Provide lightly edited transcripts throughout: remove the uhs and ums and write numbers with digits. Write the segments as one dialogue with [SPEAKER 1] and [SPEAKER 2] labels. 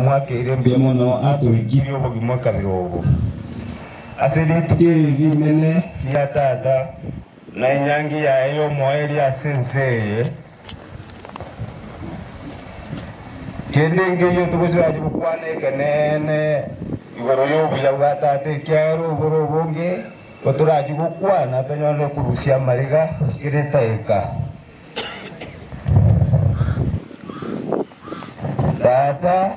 [SPEAKER 1] mwaka irembe mono atuikirie obogima kabirogo asiri tukimene ya tata na inyangi ya yo moeri asense kendenge yo tugozo ajukwane kenene igoro yo buya bwatate kyaro goro bonge oturaji gukwana tanyone kurusia mariga iretaika tata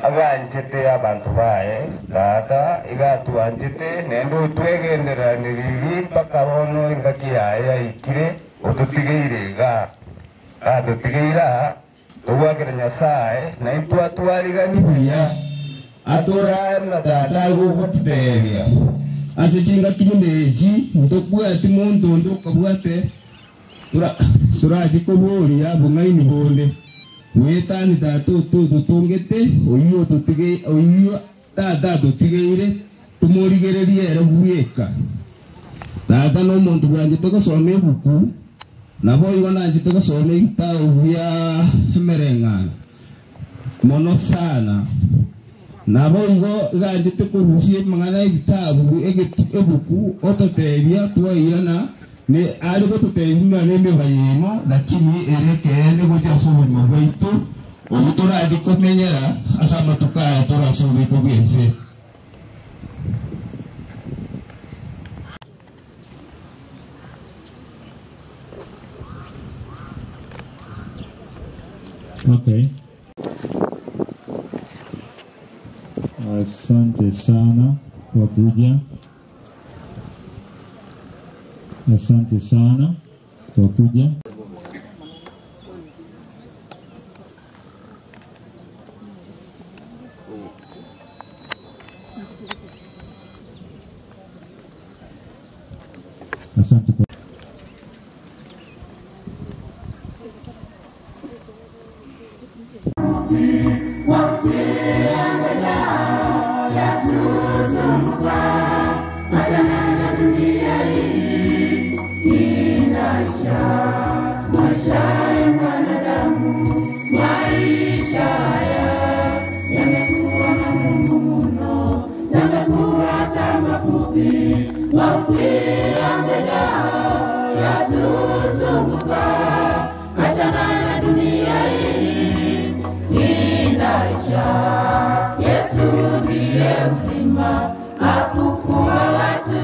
[SPEAKER 1] aganjete abantu bae tata igatu anjete nendo twegendera nirigi pakabono ingaki aya ikire otutigire ga adutigira tuwageranya sae na itwa twariganiya atora na tata gukutebya asichinga kineji ndokubwati muntu ndokabwate turaji kuburia bungaini bonde wetani tatu tutungete oyo tutige oyo tata tutigire tumurigererie era bweka tata no muntu bwanje tokosome buku nabo ibona nje tokosome ibitabo bya merengana mono sana nabo ngo ganje tukurusie mangana ibitabo ebuku ototebya tuwairana ne ali gututebya neme bayemo lakini erekende gojasobo mabaitu obutora dikomenyera asama tukaya torasobe ko byense.
[SPEAKER 2] Okay. Asante sana kwa kuja. Asante sana kwa kuja. Asante kwa
[SPEAKER 3] Yesu ndiye uzima, afufua watu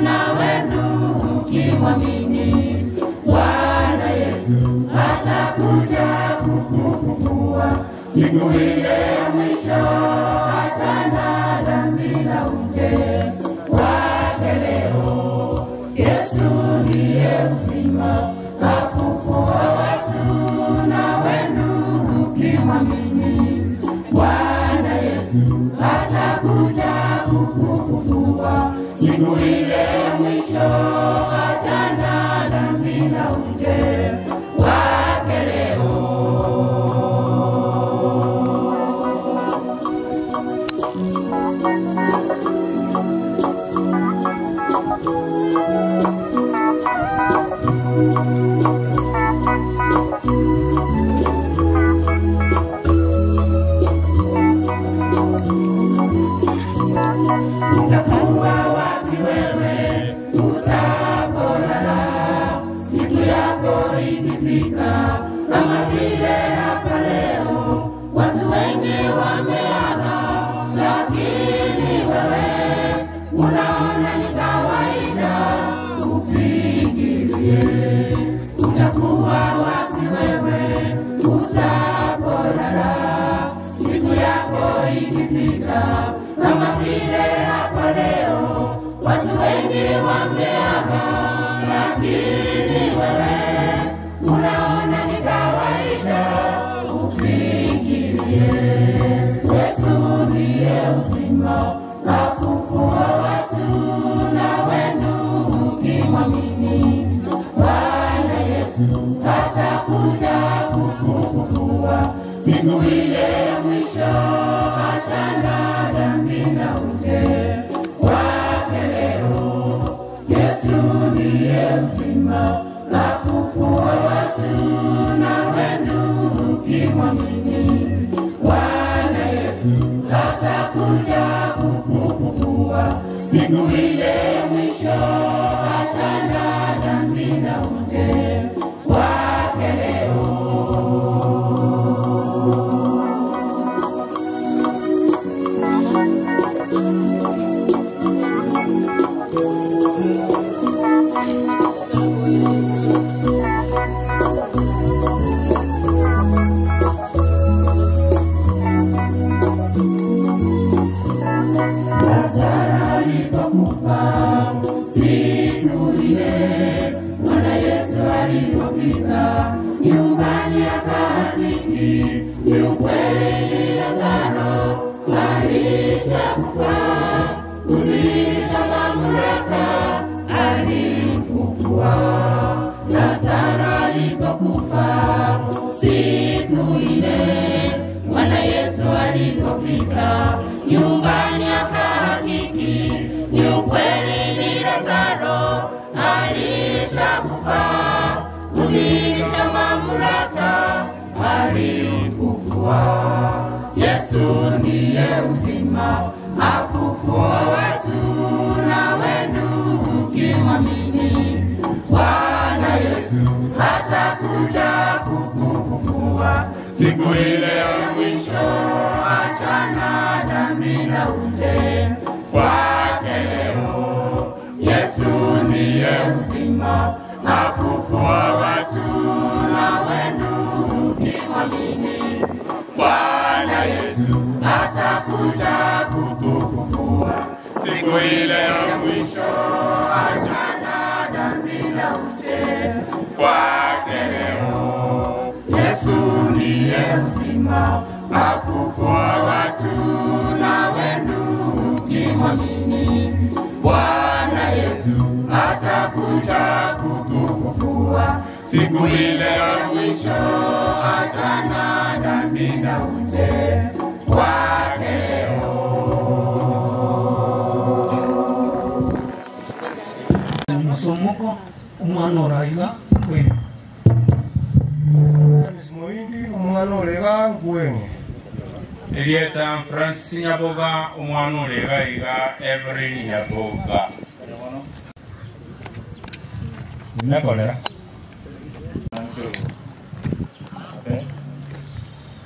[SPEAKER 3] na wendu ukimwamini. Bwana Yesu atakuja kukufufua siku ile ya mwisho, achana dhambi na uje wake leo. Yesu ndiye uzima, afufua watu na wendu ukimwamini. Bwana Yesu atakuja kukufufua siku ile ya mwisho, achana dhambi na uje wake leo. Utakuwa wapi wewe utapolala siku yako ikifika? Kama vile hapa leo watu wengi wameaga, lakini wewe unaona ni kawaida. Ufikirie utakuwa wapi wewe utapolala siku yako ikifika? Kama vile hapa leo watu wengi wameaga, lakini wewe unaona ni kawaida. Ufikirie Yesu ndiye uzima, afufua watu na wendu ukimwamini. Bwana Yesu atakuja kukufufua siku ile ya mwisho, achana dhambi na uje wake leo. Yesu ndiye uzima, afufua watu na wendu ukimwamini. ni ukweli Lazaro alishakufa, kurudisha mamlaka alimfufua. Lazaro alipokufa siku ile, Bwana Yesu alipofika nyumbani akahakiki, ni ukweli Lazaro alishakufa, kurudisha mamlaka alimfufua. Yesu ndiye uzima, afufua watu, nawe ndugu ukimwamini Bwana Yesu atakuja kukufufua siku ile ya mwisho. Achana dhambi na uje kwake leo. Yesu ndiye uzima, afufua watu, nawe ndugu ukimwamini Bwana Yesu atakuja kukufufua siku ile ya mwisho. Achana dhambi na uje kwake leo. Yesu ndiye uzima, afufua watu, nawe ndugu ukimwamini Bwana Yesu atakuja kukufufua siku ile ya mwisho. Achana dhambi na uje kwake leo.
[SPEAKER 4] Musomoko umwana oraiga kwene
[SPEAKER 1] Moindi umwana orega gwene.
[SPEAKER 5] Elieta Francis Nyaboga umwana orega iga Evelyn Nyaboga. Nakolera.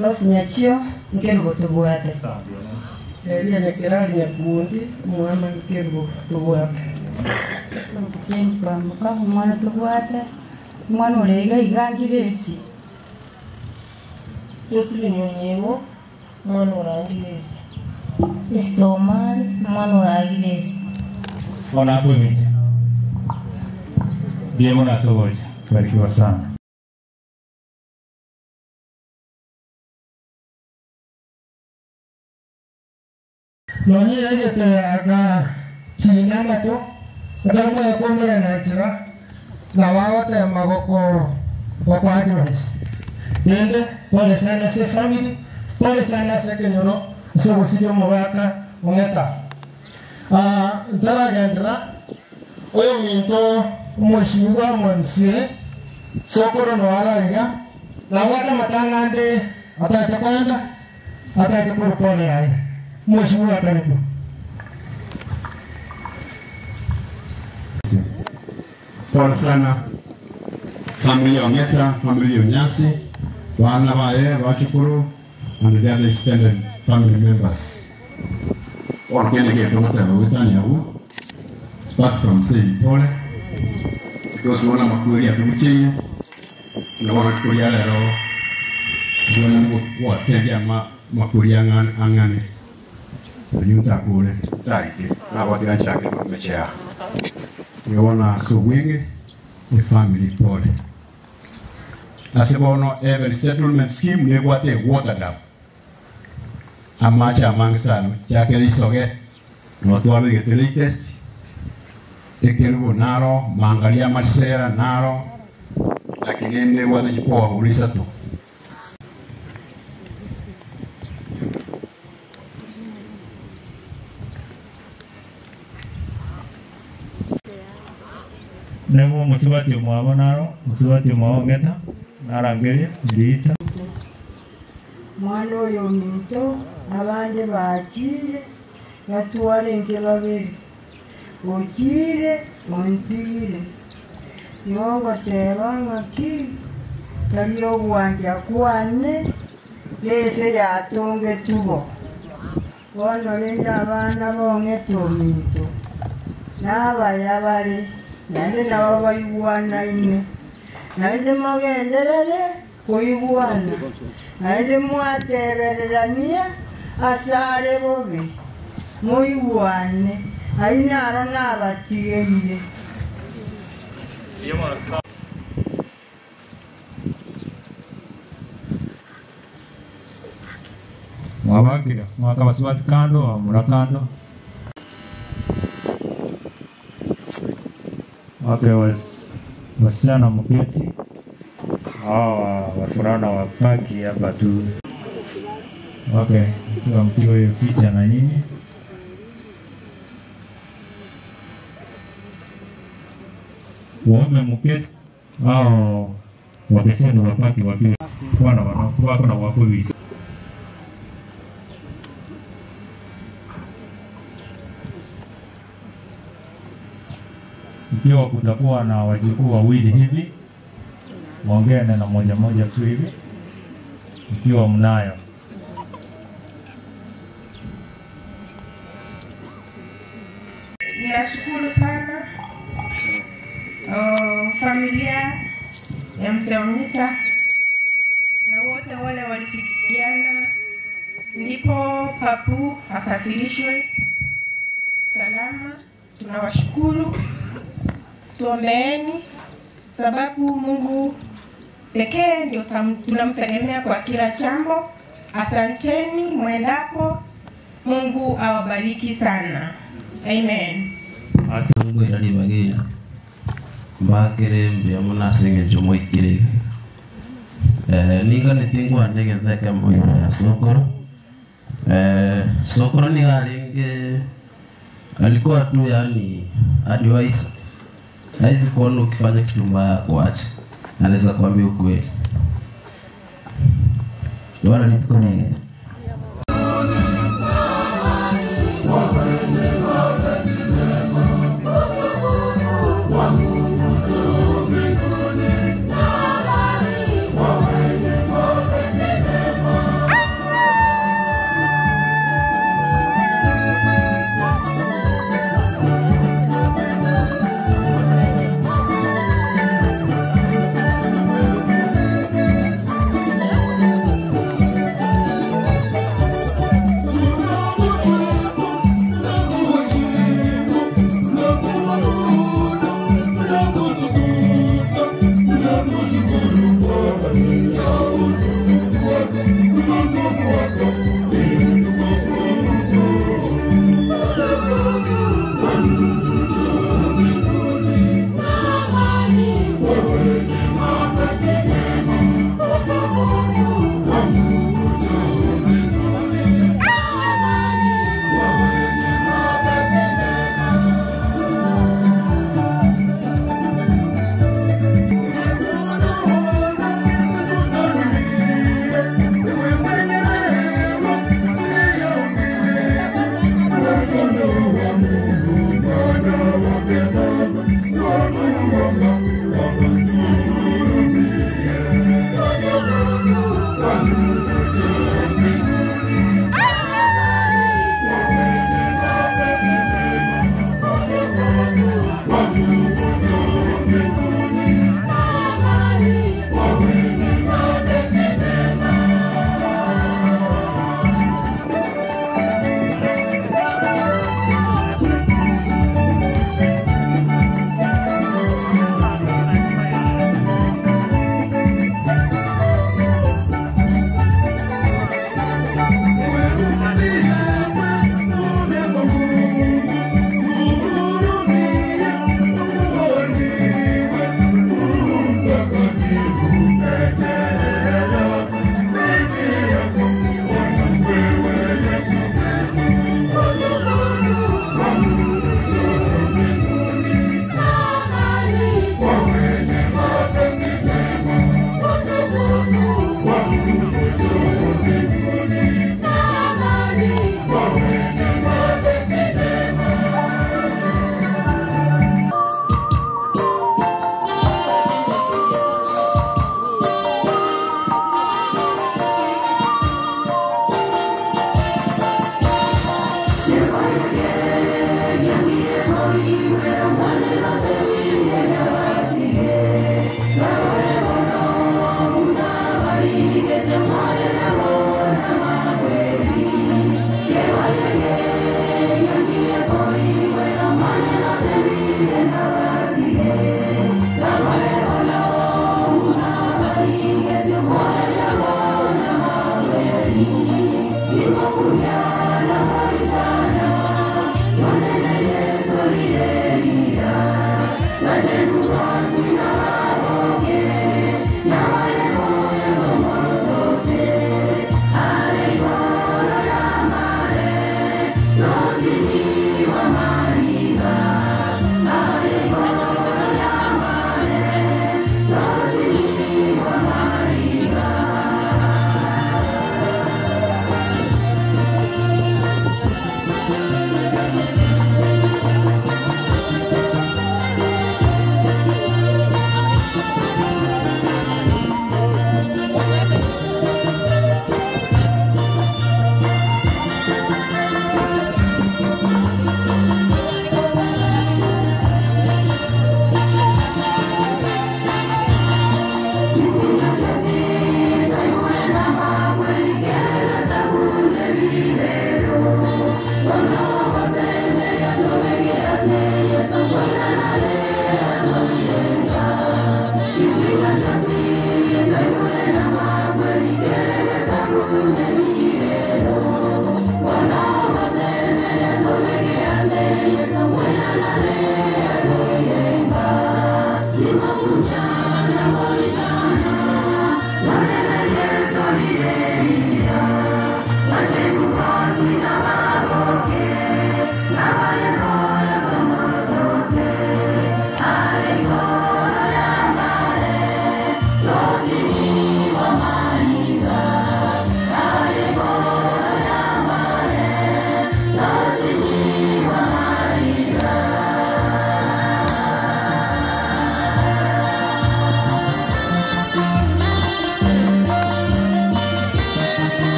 [SPEAKER 6] Los nyachio ngerugo tubwate.
[SPEAKER 4] eria nekerari nyakundi umwana ngerugo tubwate.
[SPEAKER 6] Kwa muka umwana tubwate. Umwana orega igangiresi.
[SPEAKER 4] Josephine Nyonyewo umwana orangiresi.
[SPEAKER 6] Istomari umwana orangiresi.
[SPEAKER 2] Ona kwemite. Bien mwana sogoja. Barikiwa sana.
[SPEAKER 1] Noni yete aga chinyama to kama yakomera na chira na wawata magoko kwa advice. Yende pole sana se family, pole sana se kenyoro so bosijo mwaka ngeta. Ndara gandra oyo minto moshiwa monsie sokoro no alaiga na wata matangande atata kwanda atata pole ai. Mheshimiwa karibu.
[SPEAKER 7] Pole sana familia Ongeta, familia Unyasi, wana wae, wachukuru, and the other extended family members. All kene ke tomata witani yahu, apart from saying pole, because wana makuri ya tubuchenye, na wana makuri ya lero, wana watebya makuri ya angani. Yuta kule taiki na watu ganchake mechea. Yona so wingi ni family pole. Asibono every settlement scheme ne wate water dam. Amacha mangsano chake lisoge no tuabe get latest. Tekelu naro mangalia masera naro lakini ne wate jipoa ulisa tu.
[SPEAKER 2] Nemo musibati umwabo naro, musibati umwabo ngeta, narangeria, ndiita.
[SPEAKER 8] Mwana oyo minto, abandi bakire, yatware nke babiri. Okire, ontigire. Yongo teba ngaki, taliyo bwanja kwane, lese yatonge tubo. Wano lenda abana bongeto minto. N'abayabale. Nande nabo bayibwana ine. Nande mugenderere kuyibwana. Nande mwatebererania asare bobe. Muyibwane. Ainaro n'abatigeye.
[SPEAKER 2] Mwabakira mwaka basibati kando wa murakando. Okay, wasichana mketi hawa wafurana wapaki hapa tu. Okay, tukampiga hiyo picha na nyinyi. Waume mketi hao wakesendo wapaki wakiwa wana wako na wako hivi. Ikiwa kutakuwa na wajukuu wawili hivi, mwongee neno moja moja tu hivi, ikiwa mnayo.
[SPEAKER 9] Ninashukuru sana familia ya Mzee Onyita na wote wale walishirikiana ndipo Papu asafirishwe salama. Tunawashukuru, tuombeeni sababu Mungu pekee ndio tunamtegemea kwa kila jambo. Asanteni mwendapo, Mungu awabariki sana. Amen.
[SPEAKER 10] Mungu iralibagira mbakire mbya munasenge jomo ikire ninga nitingwa ndege zake moyo ya sokoro sokoro ni galinge alikuwa tu yani advice haizi kuona ukifanya kitu mbaya kuacha, anaweza kuambia ukweli. Ndio nilipokuwa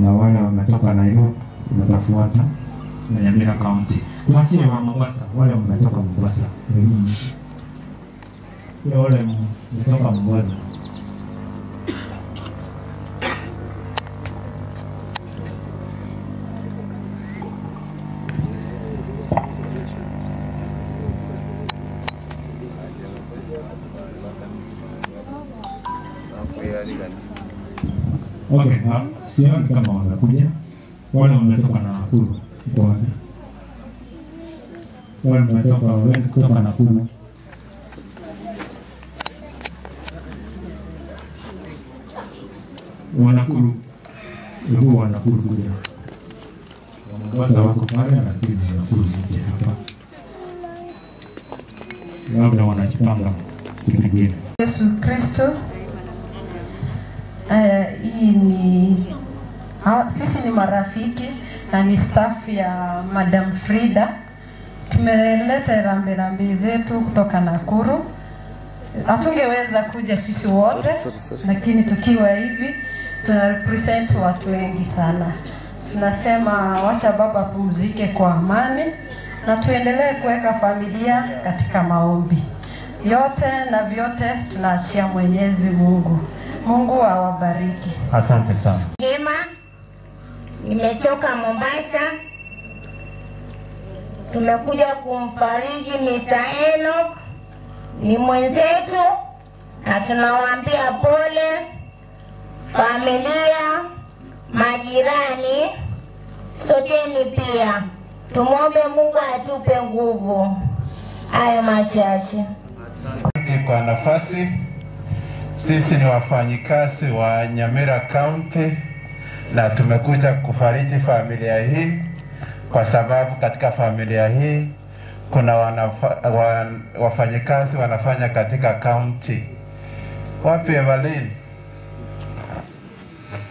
[SPEAKER 2] na wale wametoka Nairobi watafuata na Nyamira County. Tuwasiwe wa Mombasa, wale wametoka Mombasa. Wale wametoka Mombasa. Okay, sioni kama wanakuja. Wale wametoka Nakuru. Wale wametoka Nakuru. Wanakuru. Ndio Wanakuru kuja. Mombasa wako pale na kile Nakuru nje hapa. Labda wanajipanga kingine.
[SPEAKER 9] Yesu Kristo. Hii ni sisi ni marafiki na ni staff ya Madam Frida. Tumeleta rambirambi zetu kutoka Nakuru. Hatungeweza kuja sisi wote, lakini tukiwa hivi tuna represent watu wengi sana. Tunasema wacha baba pumzike kwa amani na tuendelee kuweka familia katika maombi. Yote na vyote tunaachia Mwenyezi Mungu. Mungu awabariki.
[SPEAKER 2] Asante sana.
[SPEAKER 11] Jema, nimetoka Mombasa. Tumekuja kumfariji Mr. Enoch, ni mwenzetu na tunawaambia pole familia, majirani, soteni pia. Tumwombe Mungu atupe nguvu. Hayo machache.
[SPEAKER 1] Asante kwa nafasi. Sisi ni wafanyikazi wa Nyamira County na tumekuja kufariji familia hii kwa sababu katika familia hii kuna wafanyikazi wanafanya katika county. Wapi Evelyn?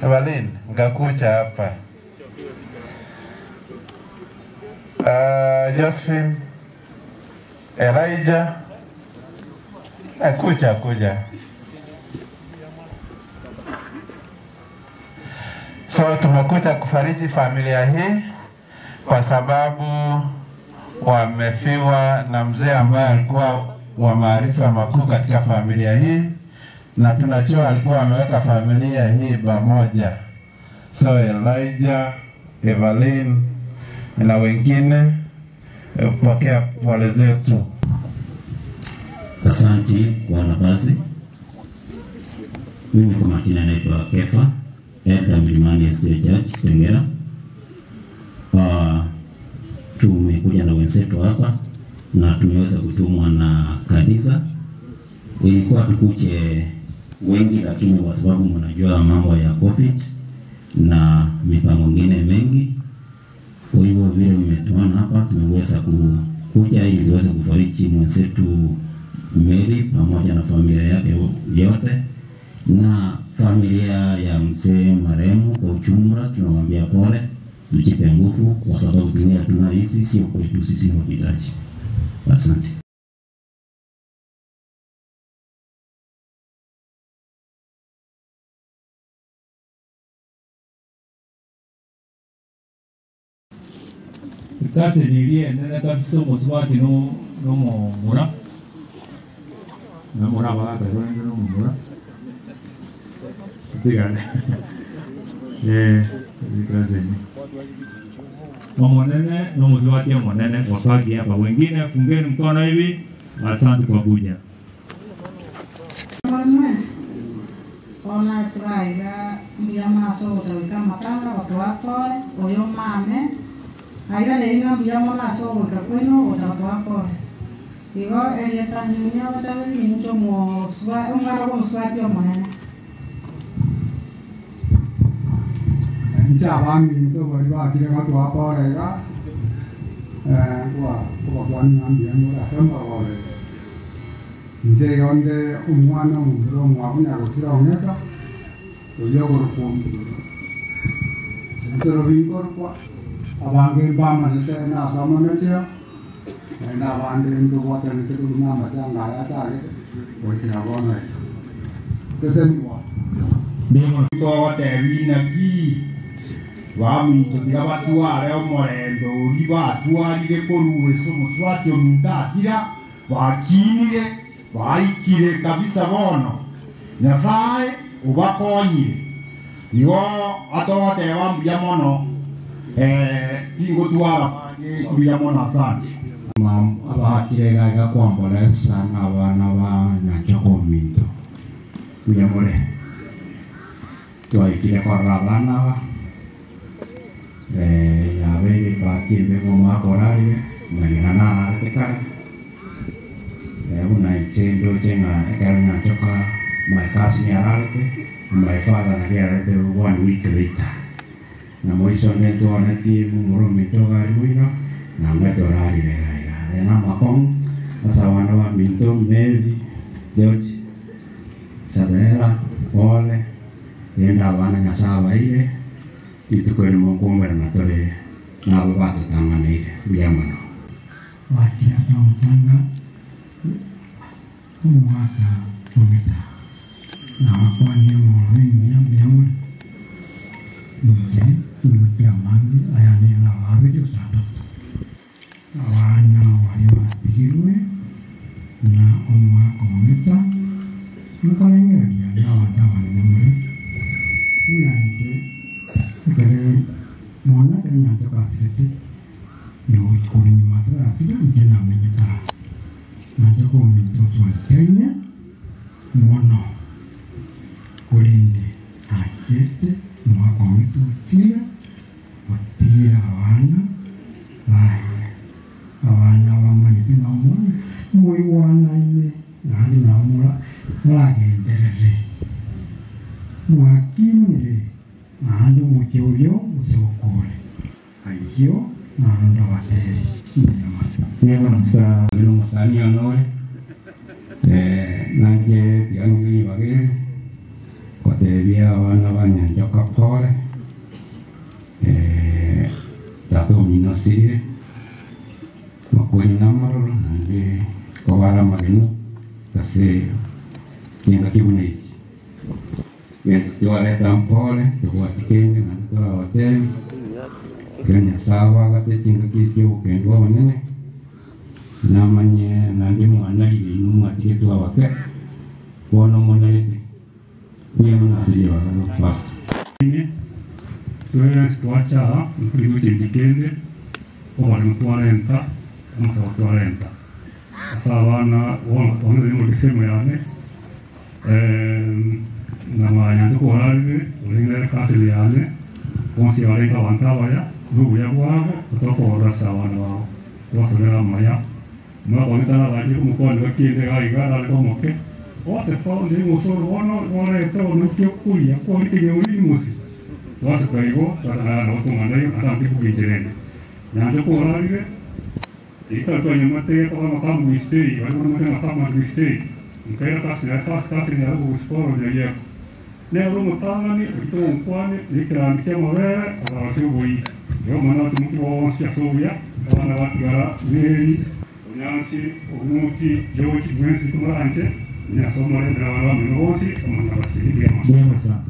[SPEAKER 1] Evelyn, ngakuja hapa. Josephine, Elijah, kuja. So tumekuja kufariji familia hii kwa sababu wamefiwa na mzee ambaye alikuwa wa maarifa makuu katika familia hii, na tunajua alikuwa ameweka familia hii pamoja. So Elijah, Evelyn na wengine, pokea pole zetu.
[SPEAKER 12] Asante kwa nafasi. Mimi kwa majina naitwa Kefa, Elder Mlimani Estate Church Kitengela. Tumekuja na wenzetu hapa na tumeweza kutumwa na kanisa. Ilikuwa tukuje wengi, lakini kwa sababu mnajua mambo ya COVID na mipango mingine mengi, kwa hivyo vile mmetuona hapa tumeweza kuja ili tuweze kufariji mwenzetu Mary pamoja na familia yake yote na familia ya mzee marehemu kwa ujumla. Tunamwambia pole, tujipe nguvu kwa sababu dunia tunaishi sio kwetu sisi wapitaji. Asante.
[SPEAKER 13] Kasi nilie nene kabisa muswaki no mura na mura baka no mura tigane kasi ni monene no muswaki monene kwa pagi hapa. Wengine fungeni mkono hivi. Asante kwa kuja.
[SPEAKER 14] Ona traiga mbia maso kama kanga watu wako oyo mame aira leina mbia mona so kwenu watu wako igo elieta nyunya watawe ninjo mo swa ungara ko swati omonene
[SPEAKER 15] nja bangi to bari ba kire watu wako rega kwa kwani ambia mura sema wale nje yonde umwana muro mwabunya gusira onyeka uyo gorukumbi nsero bingorwa abange bamanite na samonetya na bande ndo wotene kedu na majanga ya tage okira bona sese mwa
[SPEAKER 16] bimo to wotewi na ki wami to tira batu are omorendo uri batu ari koruwe somo swatyo mundasira wakinire waikire kabisa bono Nyasaye ubakonyire igo atote wambia mono tingo tuara kuya mono asante
[SPEAKER 17] abakire gaga kwambolesa abana ba nyachokomito kuya mole tuaikire korabana ya bebe batimbe mo akorari na tekara una ichendo chenga ekarnya choka my cousin yararte my father na yararte 1 week later na moiso neto anati mumuro mitoga ruino na metorari lega na makong asawana wa minto Mary George Sabera Ole yenda wana ngasawa ile ituko ni mongomera na tole na babato tangane biyamano wakia tanga umwaka tumeta na wakwani mwini ya miyamwe nunge amani ayane la wabi usata awanya waliwa tigirwe na umwaka tumeta nukalengeria na wadawa ni mwere uyanche ukere mwana kanya toka sete no ikoni matra sida njena menyeka na joko mitoto Kenya mwana kulinde akete mwako mtu tia watia wana wamani na mwana mwe wana ine nani na mwana mwagenderere mwakimire nando mukyoyo uzokole ayo nando wateri Niego nasa bilo masani anore nanje tiangi bagere kote bia wana banya joka pole tato minasire makoni namaro nanje kowara magenu kase kinga kibune Bien, yo le dan pole, yo atikenge na tola hotel. Kenya sawa gate tinga kikyo kendo wanene. Namanye nandi mwana ile numa tike tola wake. Wono mwana ile. Ni mwana siri wa basi.
[SPEAKER 18] tuacha mkristo chindikende kwa mtwalenta mtwalenta sasa wana ndio kisema yani na maana tuko hali ulinga kasi yani onsi walenga wantaba ya ndugu ya wao kutoka orasa wana wao wasogera maya no onetana baje kumkoa ndio kiende gaiga alikomoke wase pa ndio musoro wono wale to no kiokuya kwa ntige ulimusi wase kwa hivyo sana na watu ngandai hata mtiku kijirene nyanjo kwa hali ikawa ni mate kama kama misteri wale kama misteri mkaira kasi ni algo usporo ndio yako leo rumo tangani ito mkwani nikirambikia mawere abashubuyi yo mana tumuki wonsi asobuya abana batugara neri onyansi omuti joki gwensi kumuranje nyasomore ndabana mnonsi amana basiriya
[SPEAKER 2] Bien sana.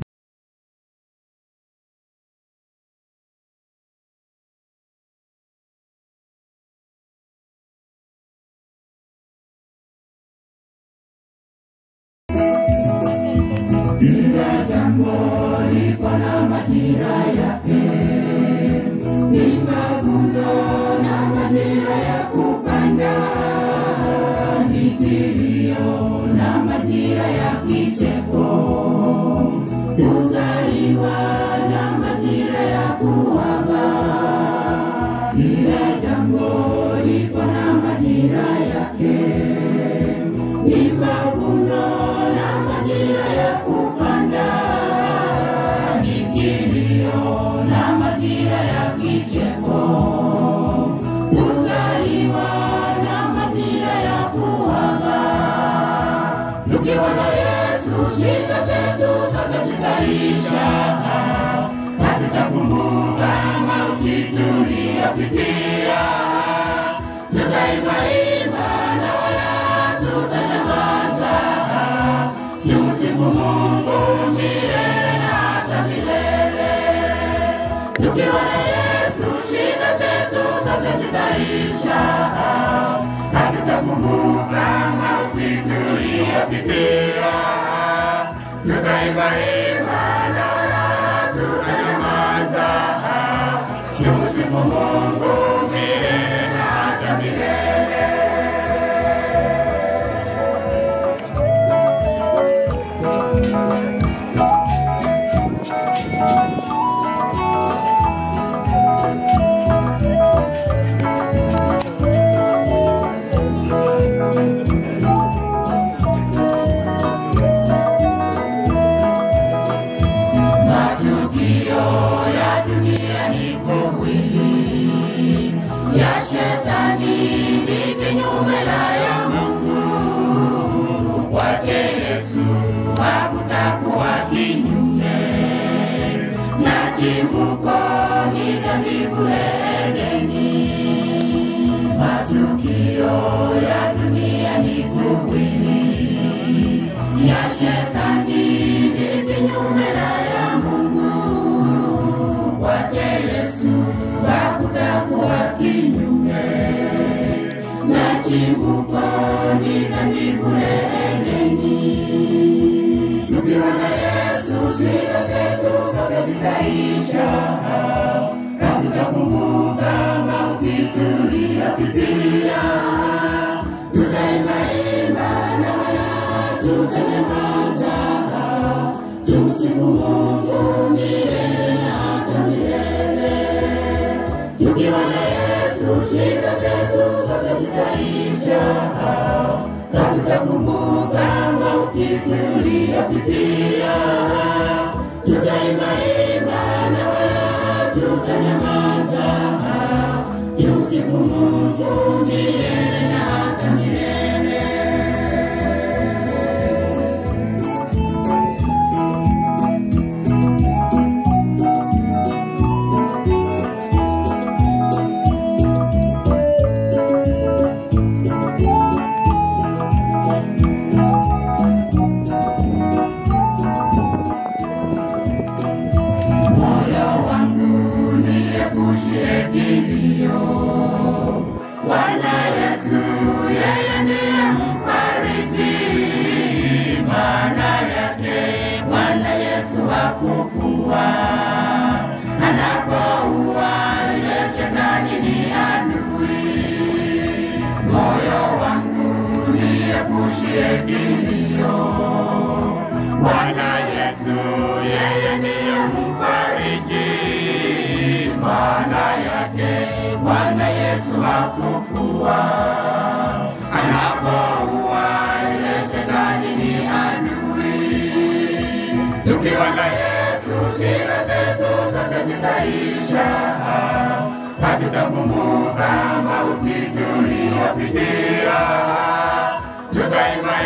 [SPEAKER 3] Kila jambo lipo na majira yake, ni mavuno na majira ya kupanda, ni kilio na majira ya kicheko, kuzaliwa na majira ya kuaga. Kila jambo lipo na majira yake, ni mavuno na majira ya kupanda, ni kilio na majira ya kicheko, kuzaliwa na majira ya kuaga. Tukiwa na Yesu shida zetu zote zitaisha, hatutakumbuka mauti tuliyopitia, tutaimba na wala tutanyamaza, tumsifu Mungu milele na hata milele. Tukiwa na Yesu shida zetu zote zitaisha, hatutakumbuka mauti tuliyopitia, tutaimba na wala tutanyamaza, tumsifu Mungu milele na hata milele. Matukio ya dunia ni kuwili, ya shetani ni kinyume na ya Mungu. Kwake Yesu hakutakuwa kinyume, na chimbuko ni dhambi kule Edeni. Matukio ya dunia ni kuwili, ya shetani ni kinyume na ya Mungu. Kwake Yesu hakutakuwa kinyume, na chimbuko ni dhambi kule Edeni. Tukiwa na Yesu shida zetu zote zitaisha, hatutakumbuka mauti tuliyopitia, tutaimba na wala tutanyamaza, tumsifu Mungu milele na hata milele. Tukiwa na Yesu shida zetu zote zitaisha, hatutakumbuka mauti tuliyopitia, tutaimba na wala tutanyamaza, tumsifu Mungu milele na hata milele. Moyo wangu niepushie kilio, Bwana Yesu yeye ndiye mfariji. Maana yake Bwana Yesu afufua, kilio. Bwana Yesu yeye ndiye mfariji, maana yake Bwana Yesu afufua. Anapoua yule shetani ni adui. Tukiwa na Yesu shida zetu zote zitaisha. Hatutakumbuka mauti tuliyopitia. Tutaimba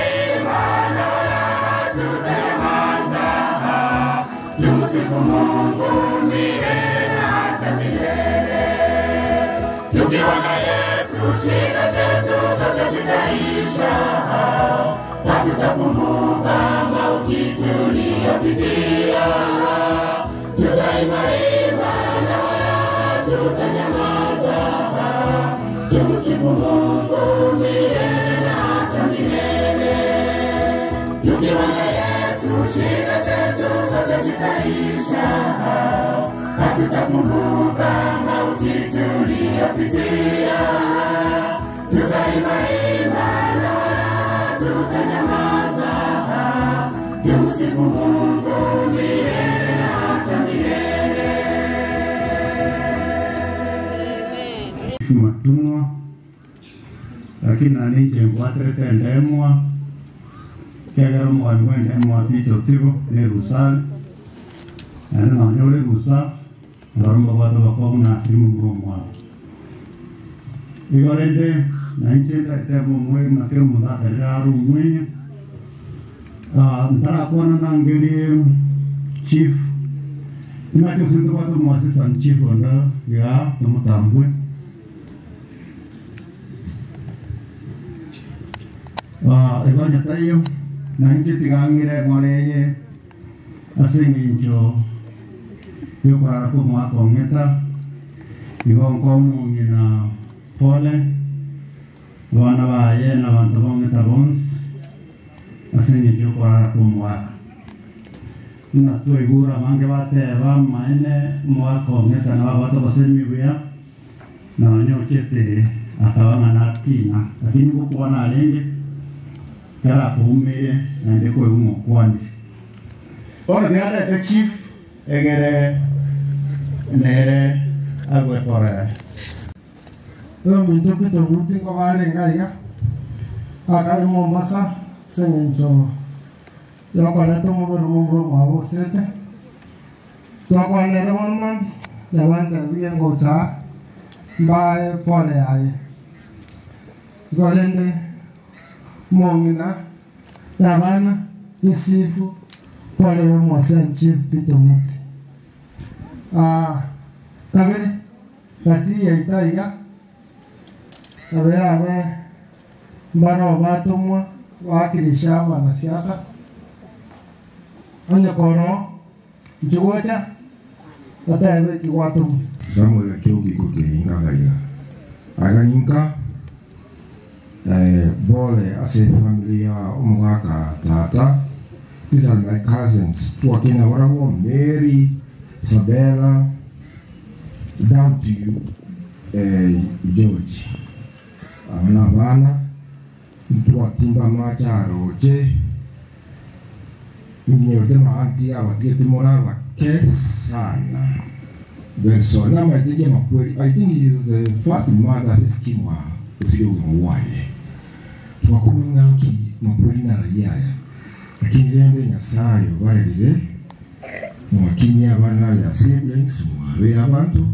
[SPEAKER 3] na wala hatutanyamaza. Tumsifu Mungu milele na hata milele. Tukiwa na Yesu shida zetu zote zitaisha. Hatutakumbuka mauti tuliyopitia. Tutaimba na wala hatutanyamaza. Tumsifu Mungu milele na hata milele. Tukiwa na Yesu shida zetu zote zitaisha. Hatutakumbuka mauti tuliyopitia. Tutaimba na wala hatutanyamaza. Tumsifu Mungu milele na hata milele.
[SPEAKER 16] Matumwa lakini nanije ngwatrete ndemwa kegera mwani wende mwa tito tigo ne rusal ana manyole rusa norma bado bako na simu mwa igorende nanjenda temo mwe makero muda eraru mwe ntara kona nangeli chief nimake sinto kwa to assistant chief onda ya tomotambwe eganya tayo nanjye tigangire ngoreye asinginjo yokora ko mwako ngeta ibongo mungina pole wana baye na bantu bongeta bons asinginjo yokora ko mwako na tuigura mange bate ba maene mwako ngeta na bato basemi bya na nyochete akabanga natina lakini kwa na lenge kala kuumire na ndiko umo kwani ora diada the chief egere nere agwe pora
[SPEAKER 19] muntu kito muti ko vale ngaiga akali mo masa senjo yokole to mo mo mo sete to kwa ne ron ya wanda bien gocha bae pole ai golende mongina ya bana isifu pole mo senchi pitomuti kagere kati ya itaiga aberabe mbano batumwa wakilisha wanasiasa onye koro jugocha ataebe kiwatum
[SPEAKER 20] Samuel Choki kuke ingagaya aganinka bole ase familia umugaka tata. These are my cousins. Tuakina warago Mary, Isabella, down to you, George. Ana bana tuatimba macharo je minyote maanti awatiketi morava kesana. So now I think I think he is the first mother says kimwa usio mwaye. Tuakuminganki mapuri na rayaya. Lakini lembe nyasayo wale lile mwakimya abana ya siblings mwawe abantu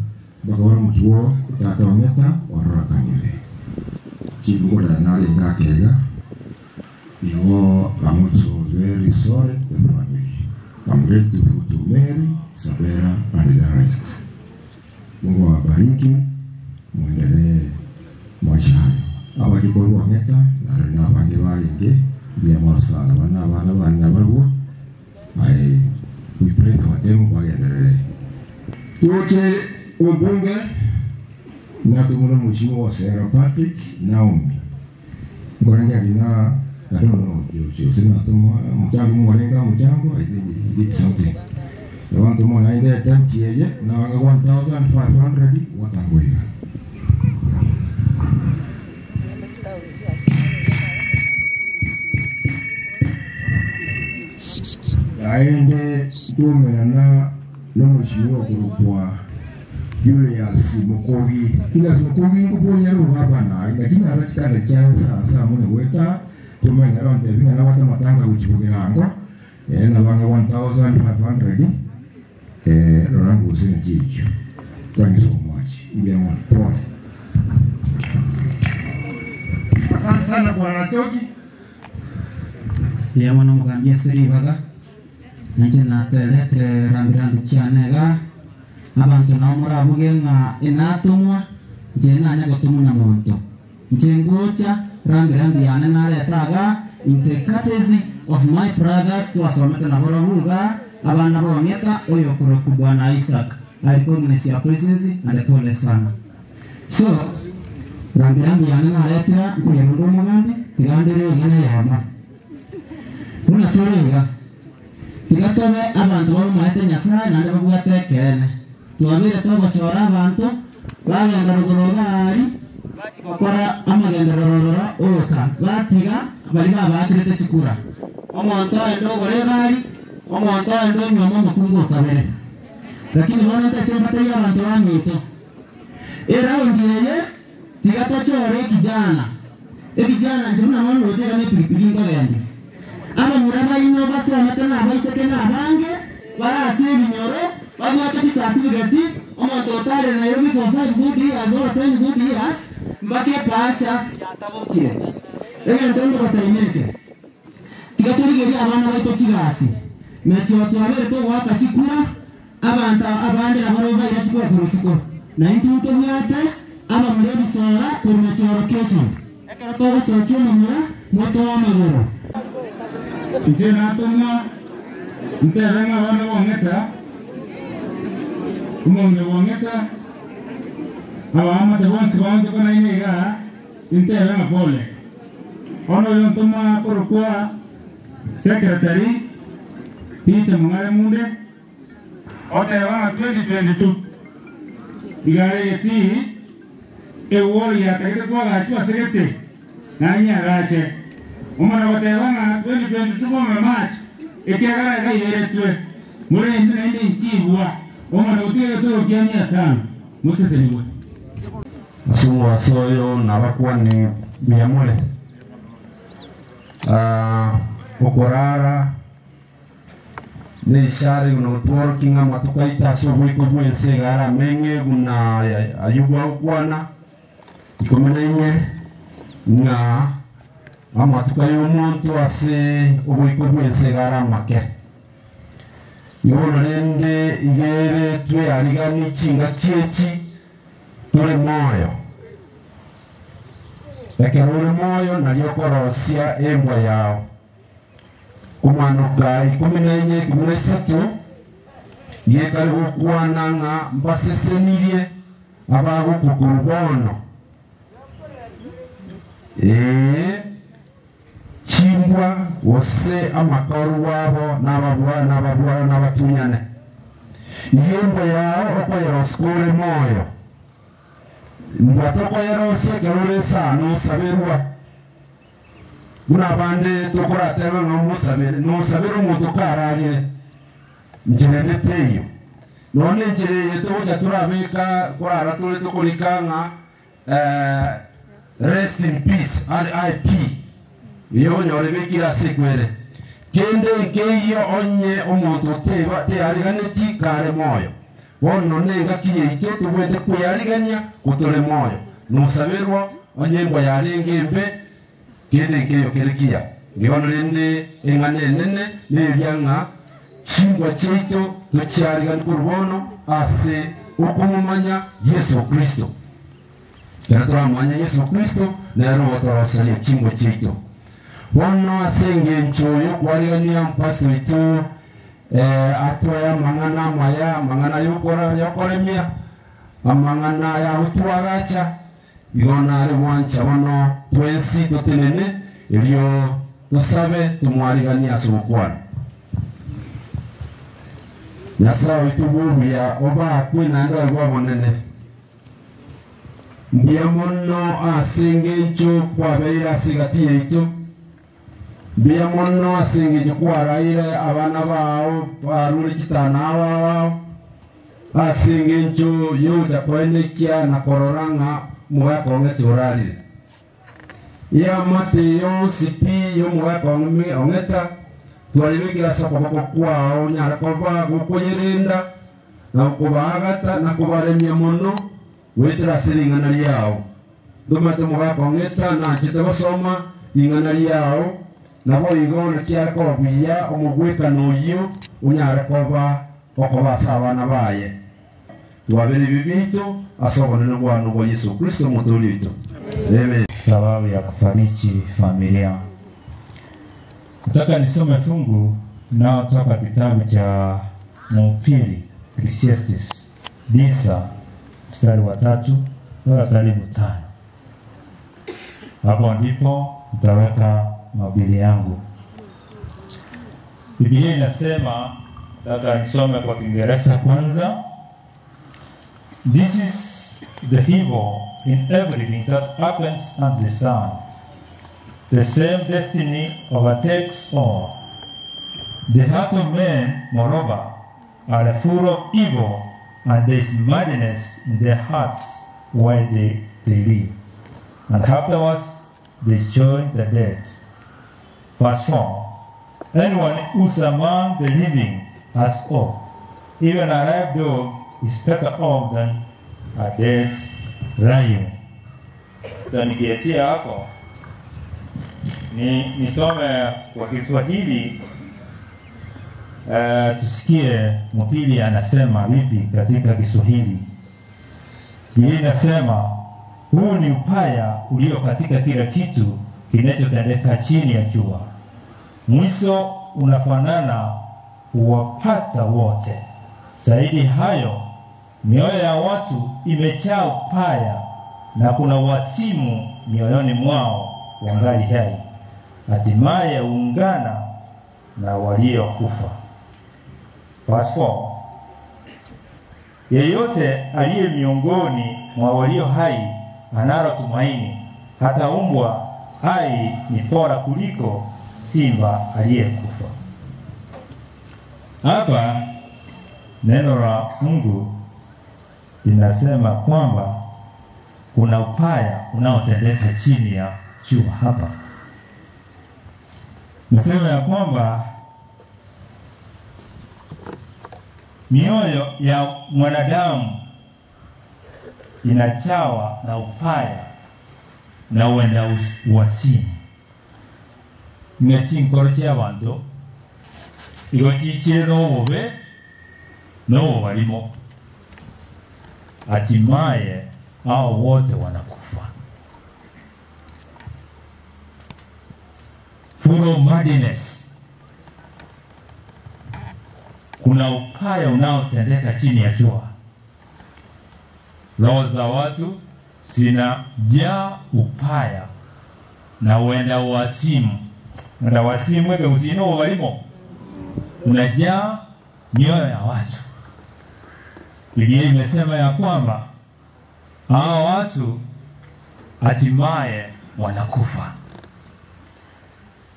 [SPEAKER 20] bakora mutuo tata wanyeta warakanile. Chibungola nale ngakega. I'm also very sorry to the family. I'm grateful to Mary, Isabella and the rest. Mungu awabariki, muendelee maisha hayo. Abajukuru wangeta na bandi walenge bia morosala bana barwo. We pray for them bagendelee. Tuoche ubunge na tumuna mheshimiwa Sarah Patrick Naomi. Ngorangia lina I don't know, I think he did something. I want to know, I did 10 years, now I got 1,500, what I'm going on. aende tumeana na mheshimiwa kulikuwa Julius Mukogi. Julius Mukogi nguponya ruhaba na lakini arachikana chao sasa mune weta tumenya ronde binga na wata matanga kuchibugirango na banga 1500 Rorango usini chicho. Thank you so much. Mjema pole.
[SPEAKER 19] Asante sana Bwana Choki.
[SPEAKER 2] Ya mwana mugambye siri baga. Nje na teletre rambirambi chanega. Abantu na mura bugenga inatumwa nje na ne gotumuna monto. Nje ngocha rambirambi yana na letaga in the courtesy of my brothers to asometa na borobuga abana bonyeta oyo kuroku Bwana Isaac. I recognize your presence and pole sana. So rambirambi yana na letira kuya ndo mugambi tigandere ngana yama. Una torenga tigatobe abantu bari mahete Nyasaye nande babwate kene tuabire togo chora abantu bagenda rugorogari bakora amagenda rorora oka batiga bali babakirete chikura omonto endo goregari omonto endo nyomo mukungo kabere lakini bana tetembata ya abantu bamito era ndiye tigato chore kijana njuna mwana oje ne pilipili ngagende aba muraba ino baso amatana abaiseke na abange barasi ibinyoro babwata certificate omonto otare na yobi for 5 good years or 10 good years mbake pasha yatabokire ndondo batayimereke tigaturigeri abana baito kigasi mechi watu abere to waka chikura abantu abandi nabaro bayira chikura kurusiko na intuto byate aba muri bisora kurmechi location ekara to basocho mumura moto amagoro
[SPEAKER 18] nje natumwa nterenga bana bongeta umonge bongeta abama te bonsi bonse kona inega nterenga pole ono yontuma korokwa secretary Peter Mungare Munde otewa 2022 igare yeti ewori ya tete kwa gachwa sekete nanya gache umana otewa na 2022 kwa March ekiagara gairetwe mure ndine ndi nchibwa umana otiye toro kianya tano musese ni bwe
[SPEAKER 7] sumo asoyo nabakuwa ni miyamule okorara ni shari unotworo kinga matukaita sobuiko bwense gara menge guna ayugwa ukwana ikomenenye na amatukayo monto ase obuiko bwense gara make yono rende igere twe arigani chinga chechi tore moyo ekerore moyo naliokorosia embwa yao kumanuka 14 yekari gukwana nga mbasesenirie abago kukurubono chimbwa wose amakaru wabo n'ababwa n'abatunyane yembwa yao okoyera skole moyo mbwatoko yarose kerore sano saberwa muna bande tokora tebe no sabere umuntu kararire njirende teyo none njire toja turabika kurara tole tokurikanga rest in peace RIP iyo nyore bikira sekwere kende keyo onye umuntu te ariganeti kare moyo wono nenga kiye icyo tubwete kuyariganya kutole moyo nusaberwa onye ngo yarengembe kende keyo kerekia ngibono rende engane nene nebyanga chingwa cheito tukyarigana kurubono ase ukumumanya Yesu Kristo turamanya Yesu Kristo nero watorosali chingwa cheito wono asenge nchoyo kwarigania mpasto itu atoya mangana maya mangana yokoremia amangana ya utuagacha igona ari wancha bono twensi totenene elio tusabe tumwarigania subukwana Nyasaye tubuya oba kwina ndo agwa bonene ndiamono asenge ncho kwa beira sigati yeito Bia mono asingi jukwara ile abana bao baruri kitana wao asingi nchu yuja kwenye kia na kororanga muwe konge churali ya mati yo sipi yo muwe konge ongeta tuwalibikira soko bako kwao nyara koba gukuyirinda na kubagata na kubaremya mono wetira siringana lyao dumate muwe kongeta na chite basoma ingana lyao nabo igona kiara ko biya omugweka noyo unyara koba okoba sabana baye tuwabere bibito asobona no bwana wa Yesu Kristo mutuli wito amen.
[SPEAKER 13] Sababu ya kufariji familia, nataka nisome fungu na toka kitabu cha Mhubiri Ecclesiastes 9 mstari wa 3 mpaka 5. Hapo ndipo nitaweka mahubiri yangu. Biblia inasema, nataka nisome kwa Kiingereza kwanza. This is the evil in everything that happens under the sun. The same destiny overtakes all. The heart of men, moreover, are full of evil, and there is madness in their hearts while they live. And afterwards they join the dead. Verse 4. Anyone who's among the living has hope. Even a live dog is better off than a dead lion. Tanikiachia hapo nisome kwa Kiswahili tusikie Mhubiri anasema vipi katika Kiswahili. Biblia inasema, huu ni upaya ulio katika kila kitu kinachotendeka chini ya jua. Mwisho unafanana uwapata wote. Zaidi hayo, mioyo ya watu imejaa upaya na kuna wasimu mioyoni mwao wangali hai. Hatimaye ungana na waliokufa. Verse 4. Yeyote aliye miongoni mwa walio hai analo tumaini. Hata umbwa hai ni bora kuliko simba aliyekufa. Hapa neno la Mungu linasema kwamba kuna upaya unaotendeka chini ya jua hapa. Nasema ya kwamba mioyo ya mwanadamu inachawa na upaya na uenda uwasimu. Ngechinkoro ky'abantu igochichire n'obubi n'obubalimo, hatimaye hao wote wanakufa. Full of madness. Kuna upaya unaotendeka chini ya jua. Roho za watu zinajaa upaya na uenda uwasimu. Uenda uwasimu weke usino ubalimo. Unajaa mioyo ya watu. Biblia imesema ya kwamba hao watu hatimaye wanakufa.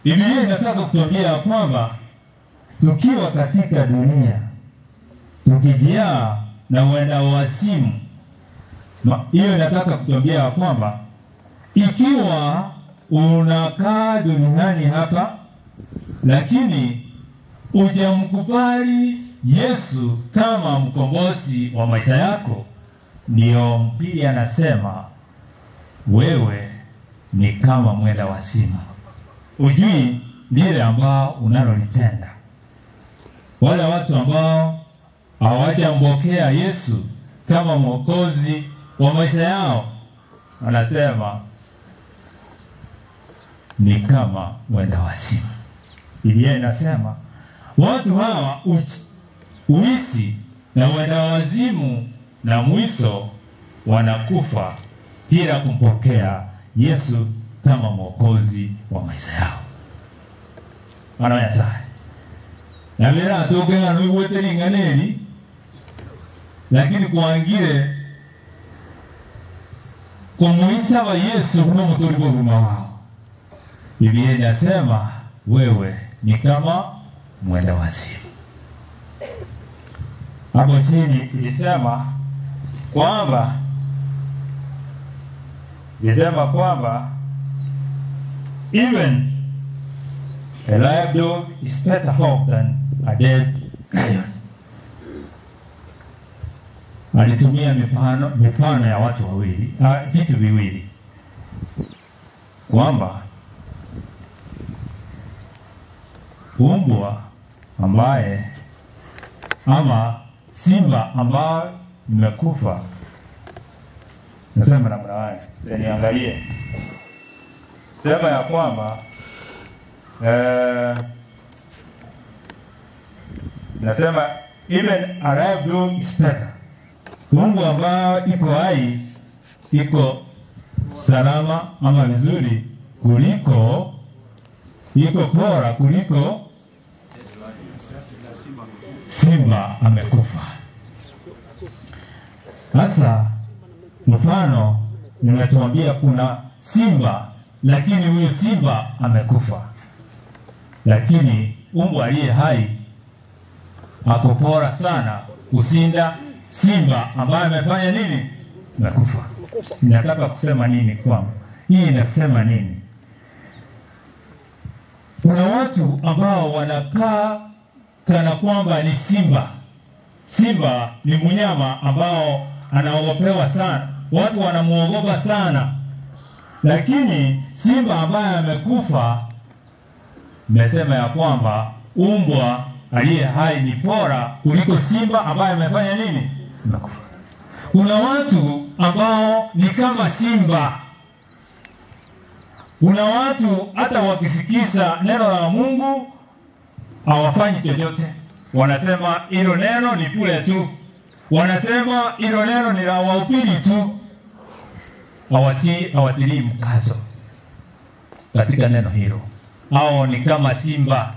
[SPEAKER 13] Biblia inataka kutuambia kwamba tukiwa katika dunia tukijaa na uenda wasimu, hiyo inataka kutuambia kwamba ikiwa unakaa duniani hapa lakini hujamkubali Yesu kama mkombozi wa maisha yako, ndio Mhubiri anasema wewe ni kama mwenda wasimu. Ujui lile ambao unalolitenda. Wale watu ambao hawajampokea Yesu kama mwokozi wa maisha yao, anasema ni kama mwenda wasimu. Biblia inasema watu hawa uisi na mwenda wazimu na mwisho wanakufa bila kumpokea Yesu kama mwokozi wa maisha yao. Ana yasa. Na lera atoke na nuiwete linganeni, lakini kuangire kumuita wa Yesu kuna mtori kwa guma wao. Biblia inasema wewe ni kama mwenda wazimu. Hapo chini ilisema kwamba even a live dog is better off than a dead lion. Alitumia mifano ya watu wawili, vitu viwili, kwamba umbwa ambaye ama simba ambaye imekufa. Nasema namna gani? Niangalie. Sema ya kwamba nasema even a live dog is better. Umbwa ambayo iko hai, iko salama ama vizuri kuliko, iko bora kuliko simba amekufa. Sasa mfano nimetuambia kuna simba, lakini huyo simba amekufa, lakini umbwa aliye hai ako bora sana kushinda simba ambaye amefanya nini? Amekufa. Nataka kusema nini kwamba hii inasema nini? Kuna watu ambao wanakaa kana kwamba ni simba. Simba ni mnyama ambao anaogopewa sana, watu wanamuogopa sana, lakini simba ambaye amekufa, nimesema ya kwamba umbwa aliye hai ni bora kuliko simba ambaye amefanya nini? Amekufa. Kuna watu ambao ni kama simba. Kuna watu hata wakisikiza neno la Mungu hawafanyi chochote. Wanasema hilo neno ni bure tu. Wanasema hilo neno ni la wahubiri tu. Hawatilii mkazo katika neno hilo. Hao ni kama simba.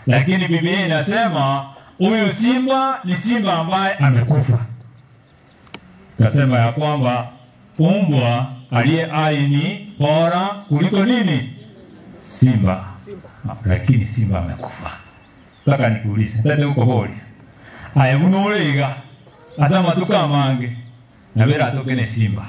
[SPEAKER 13] Lakini Biblia inasema huyu simba ni simba ambaye amekufa. Nasema ya kwamba umbwa aliye hai ni bora kuliko nini? Simba. Lakini simba amekufa. Taka nikuulize, tete uko holi. Aya unolega. Asa matuka mange. Na vera atokene simba.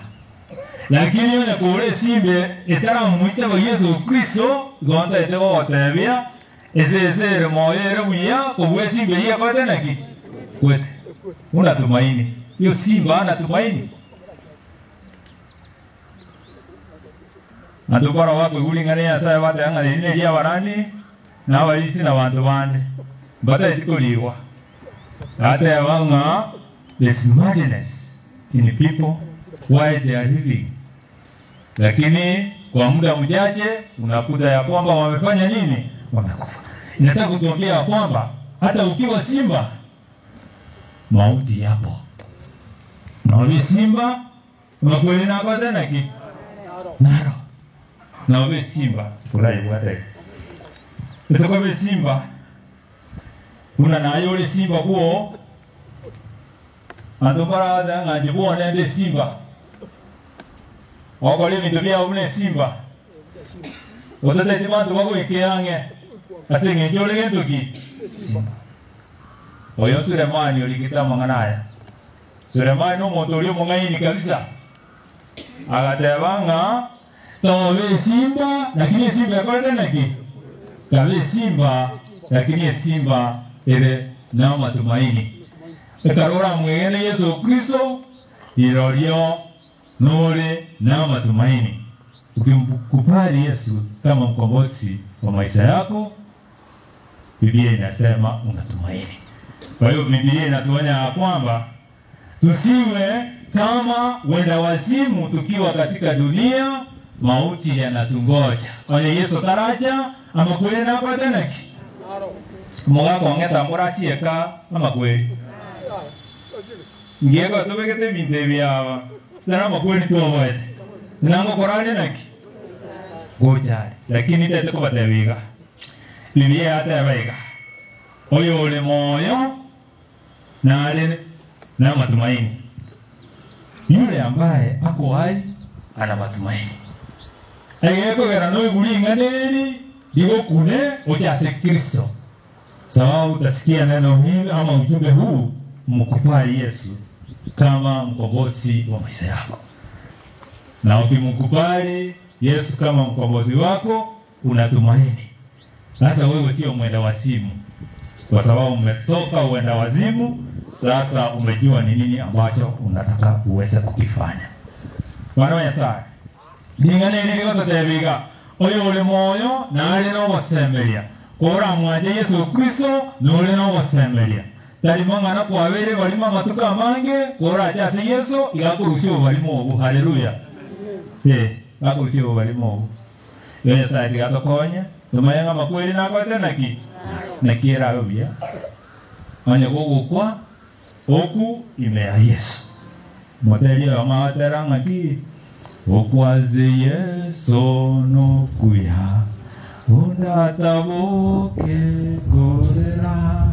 [SPEAKER 13] Lakini yone kule simbe etara muite wa Yesu Kristo, gonta etego watebia, ese moyero muya kubwe simbe ya kote naki. Kwete. Una tumaini. Hiyo simba ana tumaini. Andukora wako kulingana ya sawa wate anga ni ya warani na walisi na watu bande. Bata itikuliwa. Hata ya wanga, there's madness in the people why they are living. Lakini kwa muda mchache unakuta ya kwamba wamefanya nini? Wamekufa. Nataka kutuambia kwamba hata ukiwa simba mauti yapo. Na wale simba unakwenda na kwa tena ki naro. Na wale simba ulai wate. Sasa kwa wale simba kuna na yule simba huo andopara da ngajibu nende simba. Wako leo ndio ule simba. Wote timandu wako ikiange. Asenge jole gendoki. Oyo Sulemani ulikita manganaya. Sulemani no motorio mongaini kabisa. Agatebanga tobe simba lakini simba kwenda naki. Kabe simba lakini simba ile na matumaini. Ekarora mwene Yesu Kristo irorio nore na matumaini. Ukimkubali Yesu kama mkombozi wa maisha yako, Biblia inasema unatumaini. Kwa hiyo Biblia inatuonya kwamba tusiwe kama wenda wazimu tukiwa katika dunia, mauti yanatungoja. Oye Yesu taraja ama kwenda kwa teneki. Moga kongeta murasi eka ama kweli. Ngego tubekete mintebia sana makweli tu wae. Nango korane naki. Goja, lakini tete ko batebiga. Biblia hata yabaiga. Oyo ule moyo na ale na matumaini. Yule ambaye ako hai ana matumaini. Ayeko gara no gulinga neni ligokune ujase Kristo. Sababu utasikia neno hili ama ujumbe huu, mkubali Yesu kama mkombozi wa maisha yako. Na ukimkubali Yesu kama mkombozi wako, unatumaini. Sasa wewe sio mwenda wazimu, kwa sababu umetoka uenda wazimu. Sasa umejua ni nini ambacho unataka uweze kukifanya. Bwana wa Yesu, lingane nini kwa tatebiga oyo ule moyo na ale no basemeria kora mwaje Yesu Kristo no ule no basemeria tali mangana kwa wele bali matuka mange kora jase Yesu igakurusio bali mobu. Haleluya. Gakurusio bali mobu. Yesu sasa digatokonya tumayanga makweli na kwa tena ki na kiera obia anya gogo kwa oku imea Yesu modeli ya maatera ngati okwaze Yesu no kuya ondataboke gorera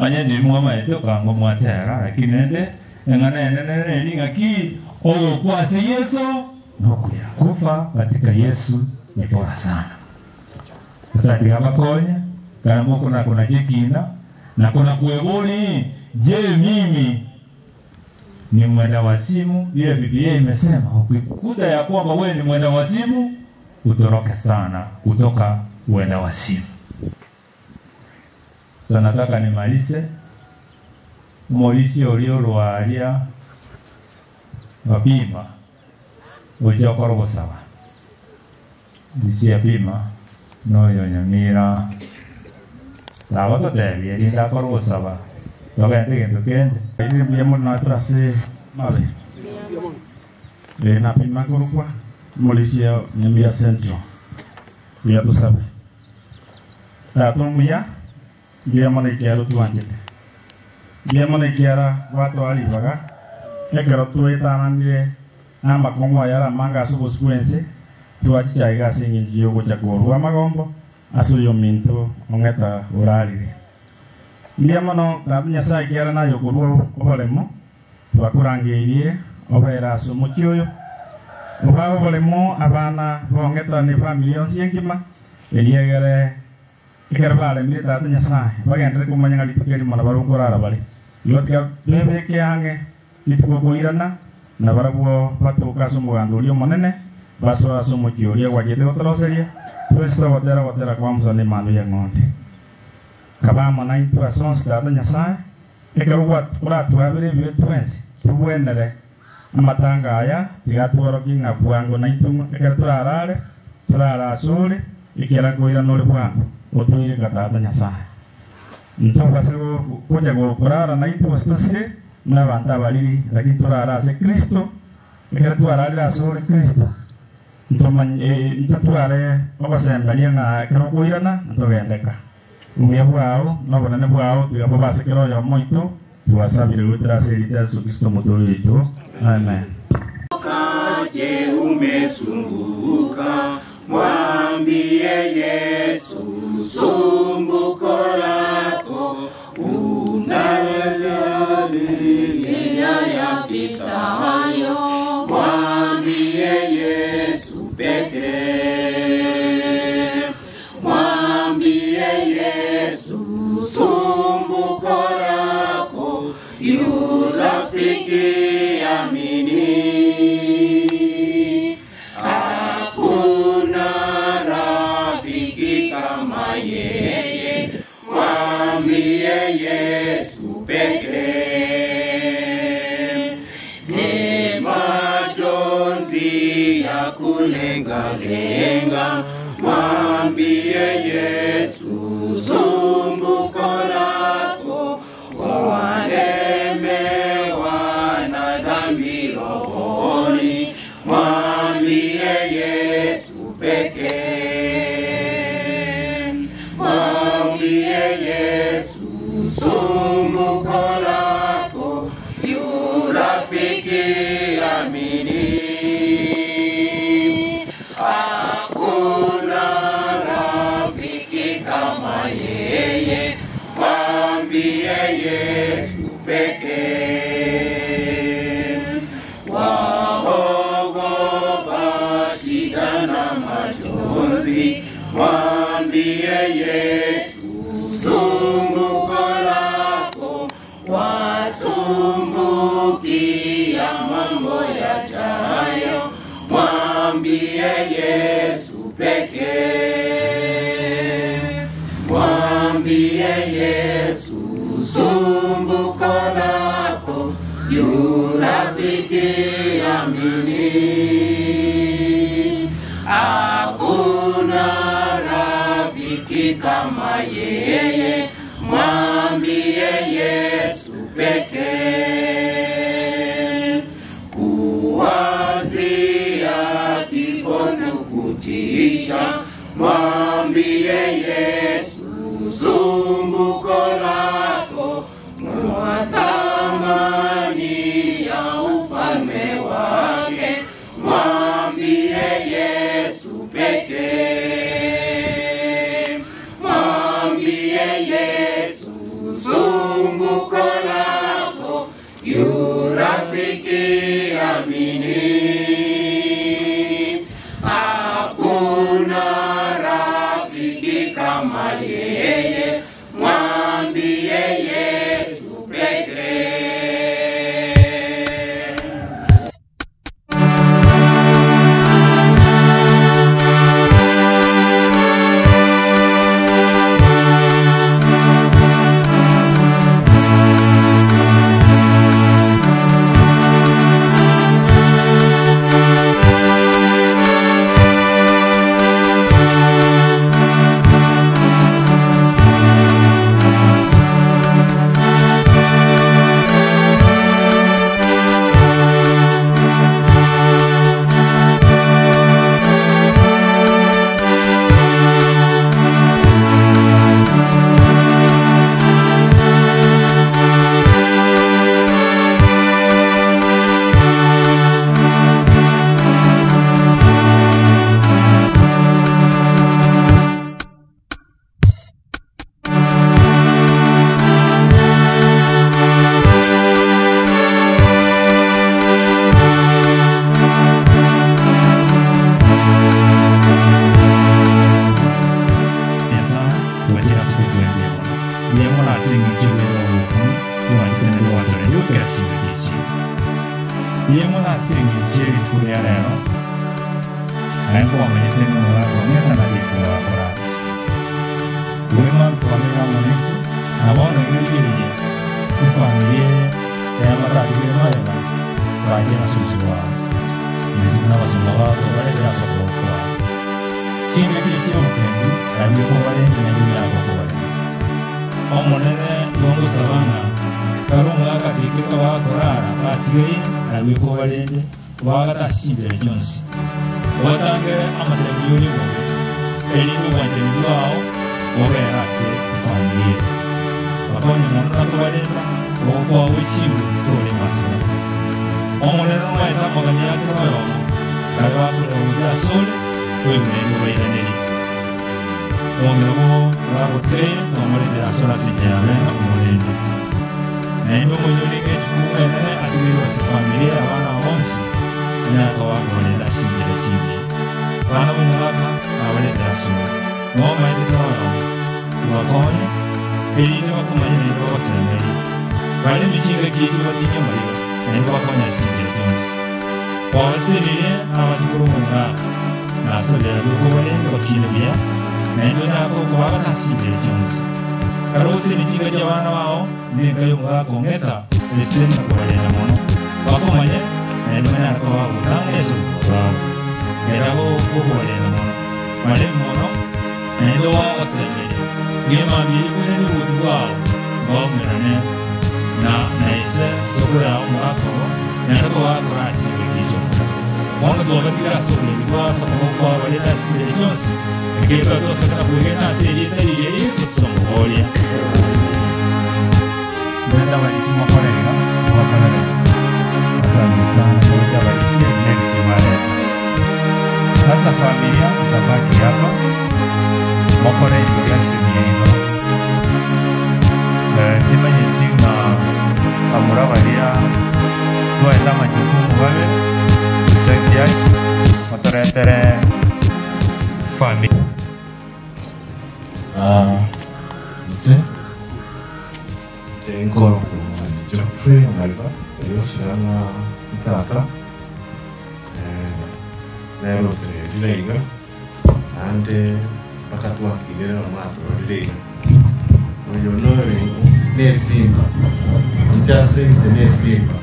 [SPEAKER 13] anya ndi mwama eto kango mwatera lakini nende ngana linga ki okwaze Yesu no kuya kufa katika Yesu ni bora sana. Sasa tigabakonya kana moko na kuna jekina na kuna kueboni. Je, mimi ni mwenda wazimu? Ile Biblia imesema ukikuta ya kwamba wewe ni mwenda wazimu, utoroke sana kutoka mwenda wazimu. Sasa nataka nimalize Mauricio Lwalia wapima ojo korogo sawa disia pima noyo nyamira sawa to devi linda korogo sawa toga ndege tokende ili mjemo na trase male na pima korokwa Mauricio nyamira centro ya to sabe tatumia dia mane kiaro tuanjete dia mane kiara watu alibaga ekero tuetananje ama kongwa yara manga subos kuense tuachi chaiga singi yogo chakoro amagombo asuyo minto ongeta urali ndia mano tabunya sa kiara na yokoro obalemo twakurangirie obera sumuchyoyo obabo bolemo abana bongeta ni familia siengima eliegere ikerbale mi tabunya sa bagendre kumanya ngali tukeri mana baru korara bali yotka bebe kiange itikokoirana na barabuo patu kasumu andulio monene baso asumu kioria wajete otoroseria tuesta watera kwa mzani manu ya ng'onde kabama na intu asons da nyasa ekaruwa uratu abere bitwense tuwenere amatanga aya tigatwaro kinga bwango na intu ekatwarare turara suri ikera koira nore bwango otuire katata nyasa nto basego koja go kurara na intu wastusire na banta baliri lakini turara se Kristo ikera turara suri Kristo ntuare obasembalia na kero kuirana ntogendeka umia bwao nobonane bwao tigabo basekero ya moito tuwasabire utraseri Yesu Kristo mutoro yetu amen.
[SPEAKER 3] Kaje umesumbuka mwambie Yesu sumbuko lako unalililia yapitayo mwambie Yesu pekee mwambie Yesu sumbuko lako yu rafiki amini hakuna rafiki kama yeye mwambie Yesu pekee je majonzi ya kulenga mwambie Yesu sumbuko lako walemewa na dhambi rohoni mwambie Yesu pekee mwambie Yesu sumbuko lako yu rafiki amini hakuna rafiki kama yeye mwambie Yesu pekee mwambie Yesu sumbuko lako, yu rafiki amini. Hakuna rafiki kama yeye, mwambie Yesu pekee. Kuwazia kifo kukutisha, mwambie Yesu sumbuko lako, kwa thamani ya ufalme wake, mwambie Yesu pekee. Mwambie Yesu sumbuko lako, yu rafiki amini. Hakuna rafiki kama yeye, mwambie Yesu pekee.
[SPEAKER 20] Tengo Geoffrey Malva, io sono Itata, nero di Lega, anche patatua che viene un altro di Lega.
[SPEAKER 21] nesimba nchasinze nesimba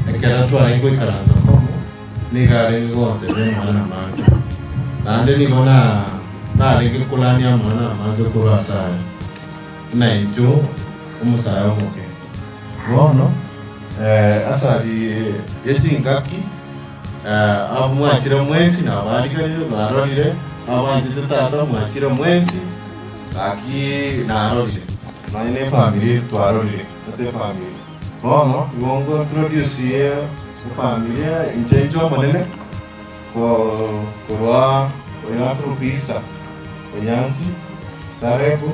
[SPEAKER 21] ekera twaingo ikaranza komo nigare ngonse mwana mange nande nigona nalenge kulania mwana mange kurasaya na injo umusaya omuke bono asali yechingaki mwachira mwezi na barikanye barorire abanje tata mwachira mwezi aki narorire nane family twarorire ase family bono ngongo introduce ye familia inchenjo manene kwa ina propisa onyansi tarebu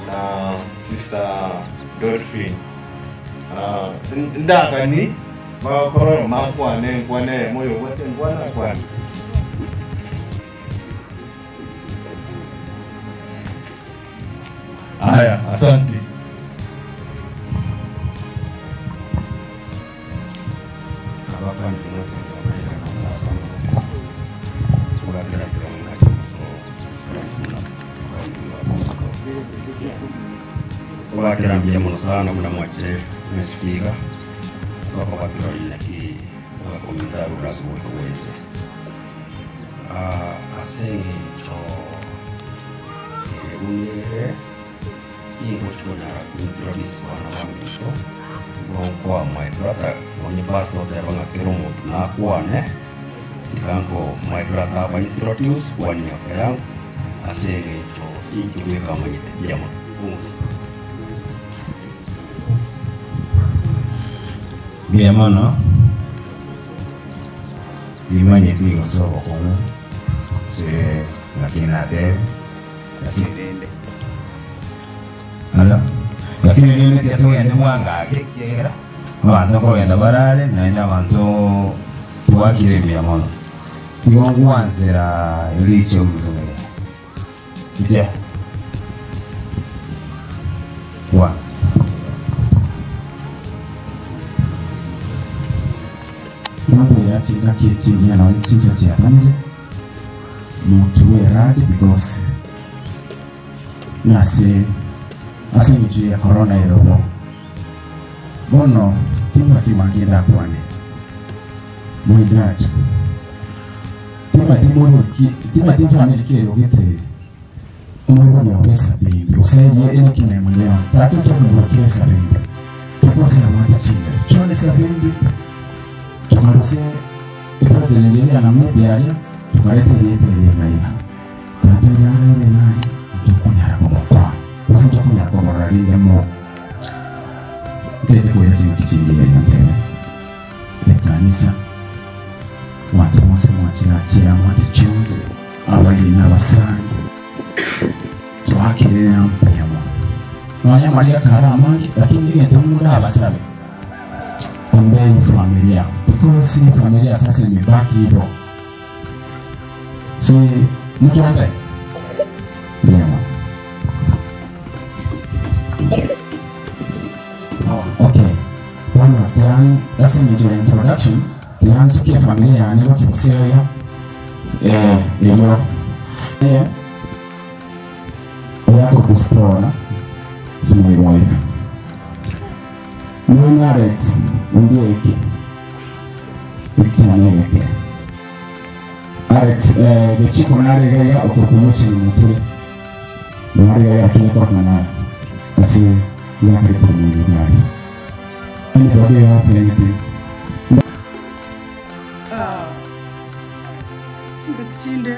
[SPEAKER 21] na sister Dolphin ndakani makoro makwane kwane moyo wote ngwana kwane haya asante
[SPEAKER 22] Wakirambia musana muna mwachire mesikiga soko wakiro inaki wakomendaru rasu wese asenge to unere ingo chikonyara kuintroduce wana wangito kwa my brother mwenye pastor ya banga kiromo na kuane ikango my brother ba introduce wani ya asenge to ingi weka mwenye tejama
[SPEAKER 23] bien mono imanye digo soko kono se lakini ade lakini nende ala lakini nende kiatu ya mwanga kekera abantu ko yenda barale na abantu tuwakire bien mono tiwangwanzira ilicho mtume kije kwa
[SPEAKER 24] mambo ya tinga kitingia na tinza tia tamile mutuwe radi because nasi asingi ya corona irobo bono timu ngenda kwani mwidaje timu family kero gete mwana wa pesa bingi usaiye ile kile mwenyewe statu kwa kuwekeza bingi tukosa na mwana chinga chole sabindi tukaruse ipose lendelea na media ya tukarete yete yenyewe tatu ya nani tukunyara kwa usije kunyara kwa moralinde mo tete kwa yati kichindi ya ntewe kanisa watu mwachira mwate chunze awali na wasani tuwakile ya mpanyama wanya malia kahara amangi lakini ile tumuda abasabe ombeni familia because ni familia sasa imebaki hivyo si mtu ambaye okay one of them that's an introduction tuanze kwa familia ni watu kusema ndio yako kuspona sima wife Alex ndiye hiki ikitaneke Alex gechiko nare gaya okukumusha mutule nare gaya kineko kana asi ya karibu nari anybody have anything
[SPEAKER 4] chinde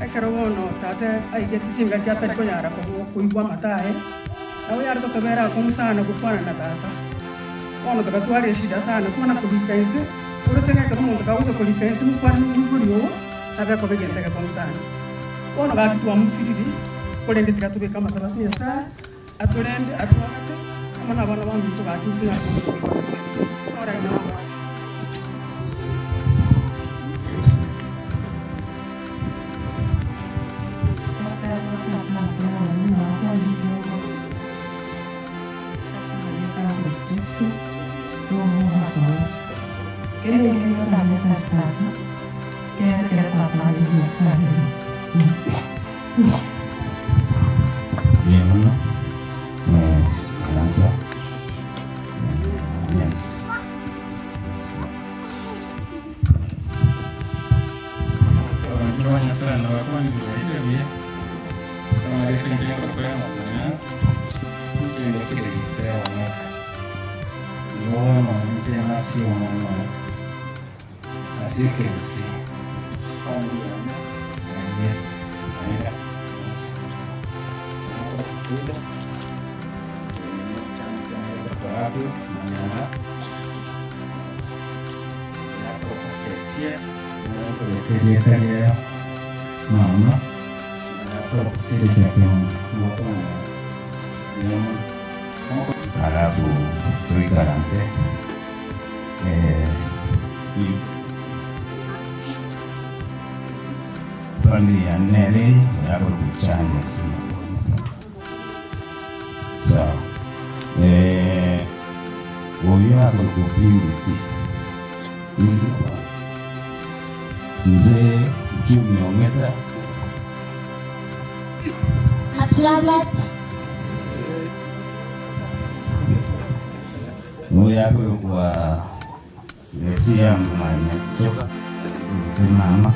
[SPEAKER 4] akarono tata aigeti chinga kyata konyara ko kuibwa matae au yar to kabera kumsana kukwana na tata ono to katwari shida sana kuna kubipense uro tena kama muntu kauza kubipense mukwana n'inguriyo abe ko begenda ka kumsana ono ga kitwa musiriri kolende tikatube kama sabasi yasa aturende atwate kama na bana bantu to ga kitwa kubipense ora ina
[SPEAKER 24] mwana así que sí mama
[SPEAKER 23] Arabu tuikaranse familia Neri yako kuchanya sana. So huyo hapo kupimiti mzee Jumi Ongeta
[SPEAKER 11] Abslabat
[SPEAKER 23] huyo hapo kwa Mesia mwana toka mama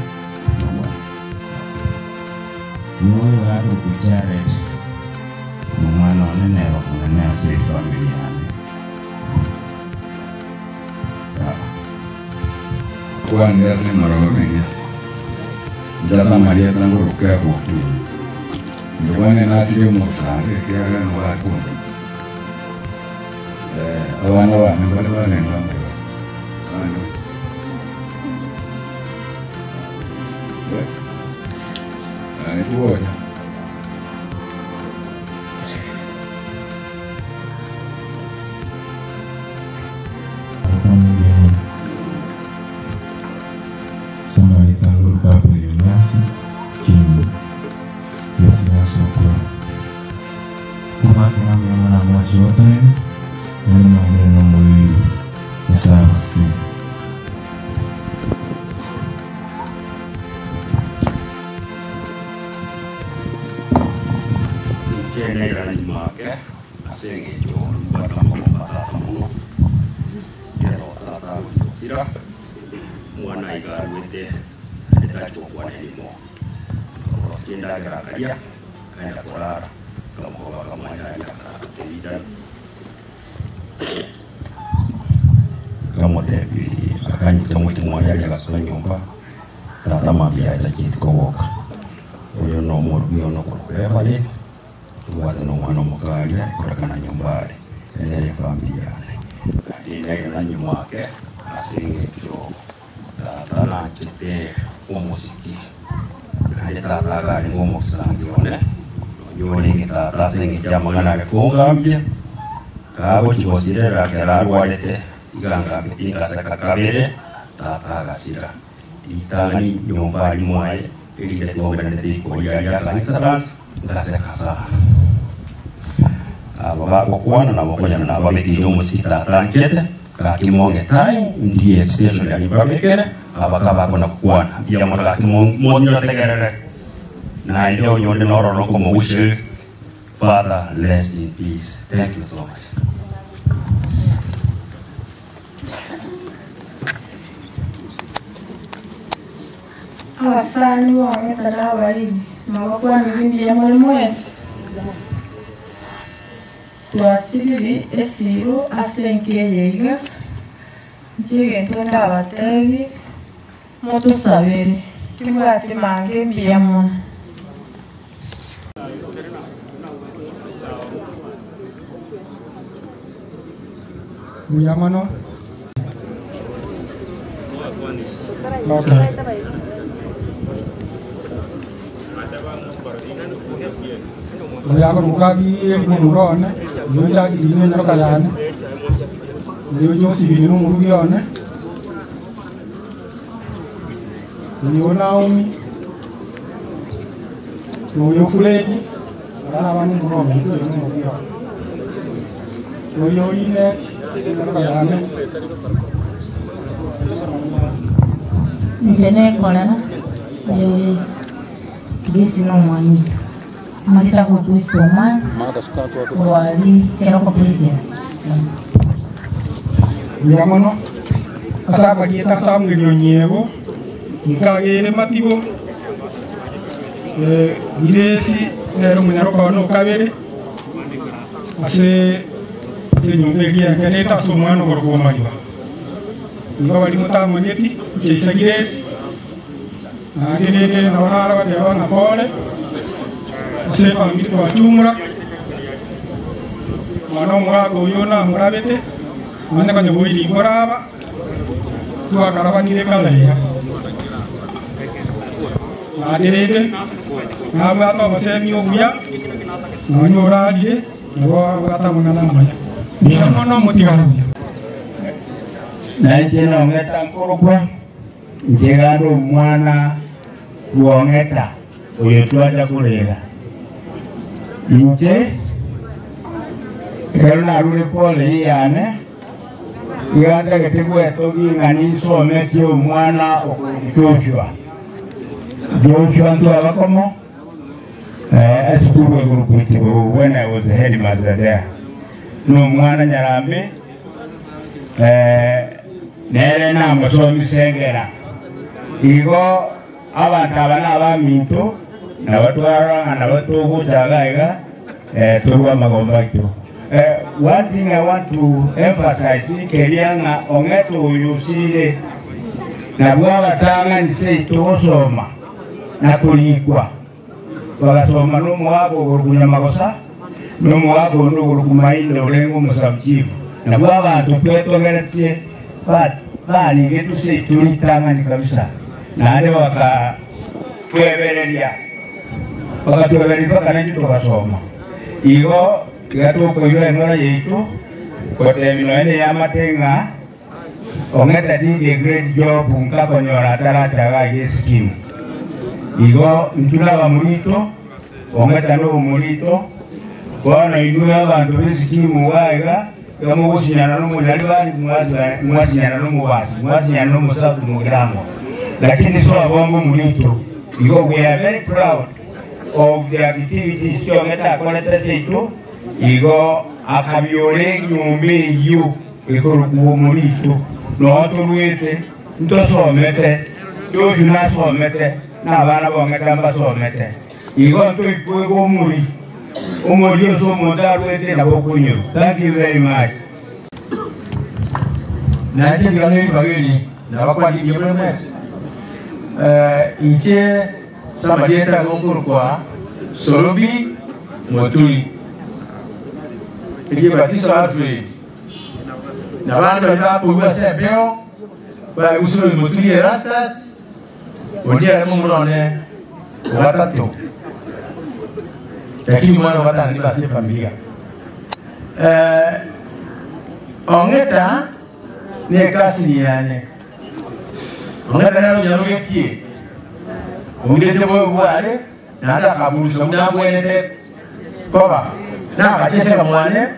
[SPEAKER 23] huyo hapo kujared mwana onenero kunenea si familia
[SPEAKER 5] Kuan dia sini marahonenya. Jasa Maria tangu rukia kuki. Jumane nasi dia musa, dia kan waku. Awan nembak nembak. Itu aja.
[SPEAKER 24] Samaritan lupa beriluasi kini Yesus masukku kumakin nama jodoh dan mengambil nomor itu bisa pasti
[SPEAKER 22] kene dari make asing itu buat kamu kata kamu dia rata sirah mwana igarwete ndetatu kwa nimo kinda gararia kaenda kurara kama ya kaida kama tevi akanyi kama mmoja ya kasoma nyumba tata mabia ita kitu woka uyo no morbi ono kwa pale tuwate no mwana mukalia kurakana nyumbani ene familia ine na nyumake asinge kyo tata kite umusiki kaya tata kali ngomong selanjutnya yoni kita tasing jamangana ke kongambia kabo chibosire rakera rwadete iganga bitinga saka kabere tata gasira itani nyumba limwaye ili tombe ndeti ko ya kanisa ngase kasa baba ko kwana na bokonya na baba kiyo musita tankete kakimonge time ndiye extension ya nibabekere abakaba kona kwana ya mara kimonyo tegerere na ndio nyonde noro como wish Father rest in peace. Thank you so much.
[SPEAKER 6] Awasani wametalawa hivi mawakwa nivimbi ya mwezi tuwasiriri esiru asenkeyeiga nchige ntunda abatebi mutusabire tibwati mange mbiyamuna
[SPEAKER 19] Buyamano. Okay. Buyamano mukagi munurone, yoja gidine nero kayane. Yojo sibini no murugione. Naomi. Noyo kuleji. Ana banu murone, yojo murugione. Noyo ine.
[SPEAKER 11] Njene kolana yo disi no mwani malita ko puesto man wali kero ko precious
[SPEAKER 19] yamono asaba dieta samge nyonyego nkagere matibo iresi nero munyaro kono kabere ase se nyumbe kia keneta sumano korko majwa
[SPEAKER 4] ngo bali mutamo nyeti kisagires agene na wala wa dewa na pole sepa ngito wa chumra mano mwago yona murabete ane kanya boili muraba tua karawani de kalaya adirete aba to masemi uya anyora die wa kata mangana maya ni nono mutigana
[SPEAKER 3] na jena ongeta nkorokwa njegando mwana kuongeta oyo twaja kurera inje kerna rure pole yane yanda getegwe togi ngani sometio mwana Joshua ndo abakomo esukuru guruputi when I was the headmaster there no mwana nyarambe nere na musomi segera igo abantu abana abaminto nabatwara nabatugucagaiga turwa magomba kyo. One thing I want to emphasize is Kerianga ongeto uyusire na bwabatanga nise itosoma na kuligwa bagasoma n'umuwago urukunya makosa n'umuwago n'urukumainde urengo musabjivu na bwabantu twetogeretie bali getu se tulitanga ni kabisa na ale waka kwebereria wakatubereria kana tukasoma igo gatuko yo engora yetu kote minoene ya matenga ongeta di a great job unkakonyora tarata ga yeskim igo ntula ba mulito ongeta no mulito wana idura abantu besikimu waiga kama usinyana no mulali bali mwasinyana no mubasi mwasinyana no musabu mugiramo lakini so abongo mulito igo we are very proud of the activities ongeta koleta seitu igo akabiole nyumbe yu ikoro kubo mulito no tolwete ntosomete yojuna somete na bana bongeta mbasomete igo nto ikwego muri umuri so mondarwete na bokunyo. Thank you very much.
[SPEAKER 1] Na ngani bageni na bakwadi yememes inche samadieta ngokuru kwa sorobi motuli ndiye batiso Alfred na bana ba puwa sebeo ba usoro motuli Erastas ondia mumrone watatu lakini mwana watana ni basi familia ongeta ni kasi ni yane ongeta nalo nyarugetie ongete bwale na ada kaburusa mudamwene koba na bachese kamwane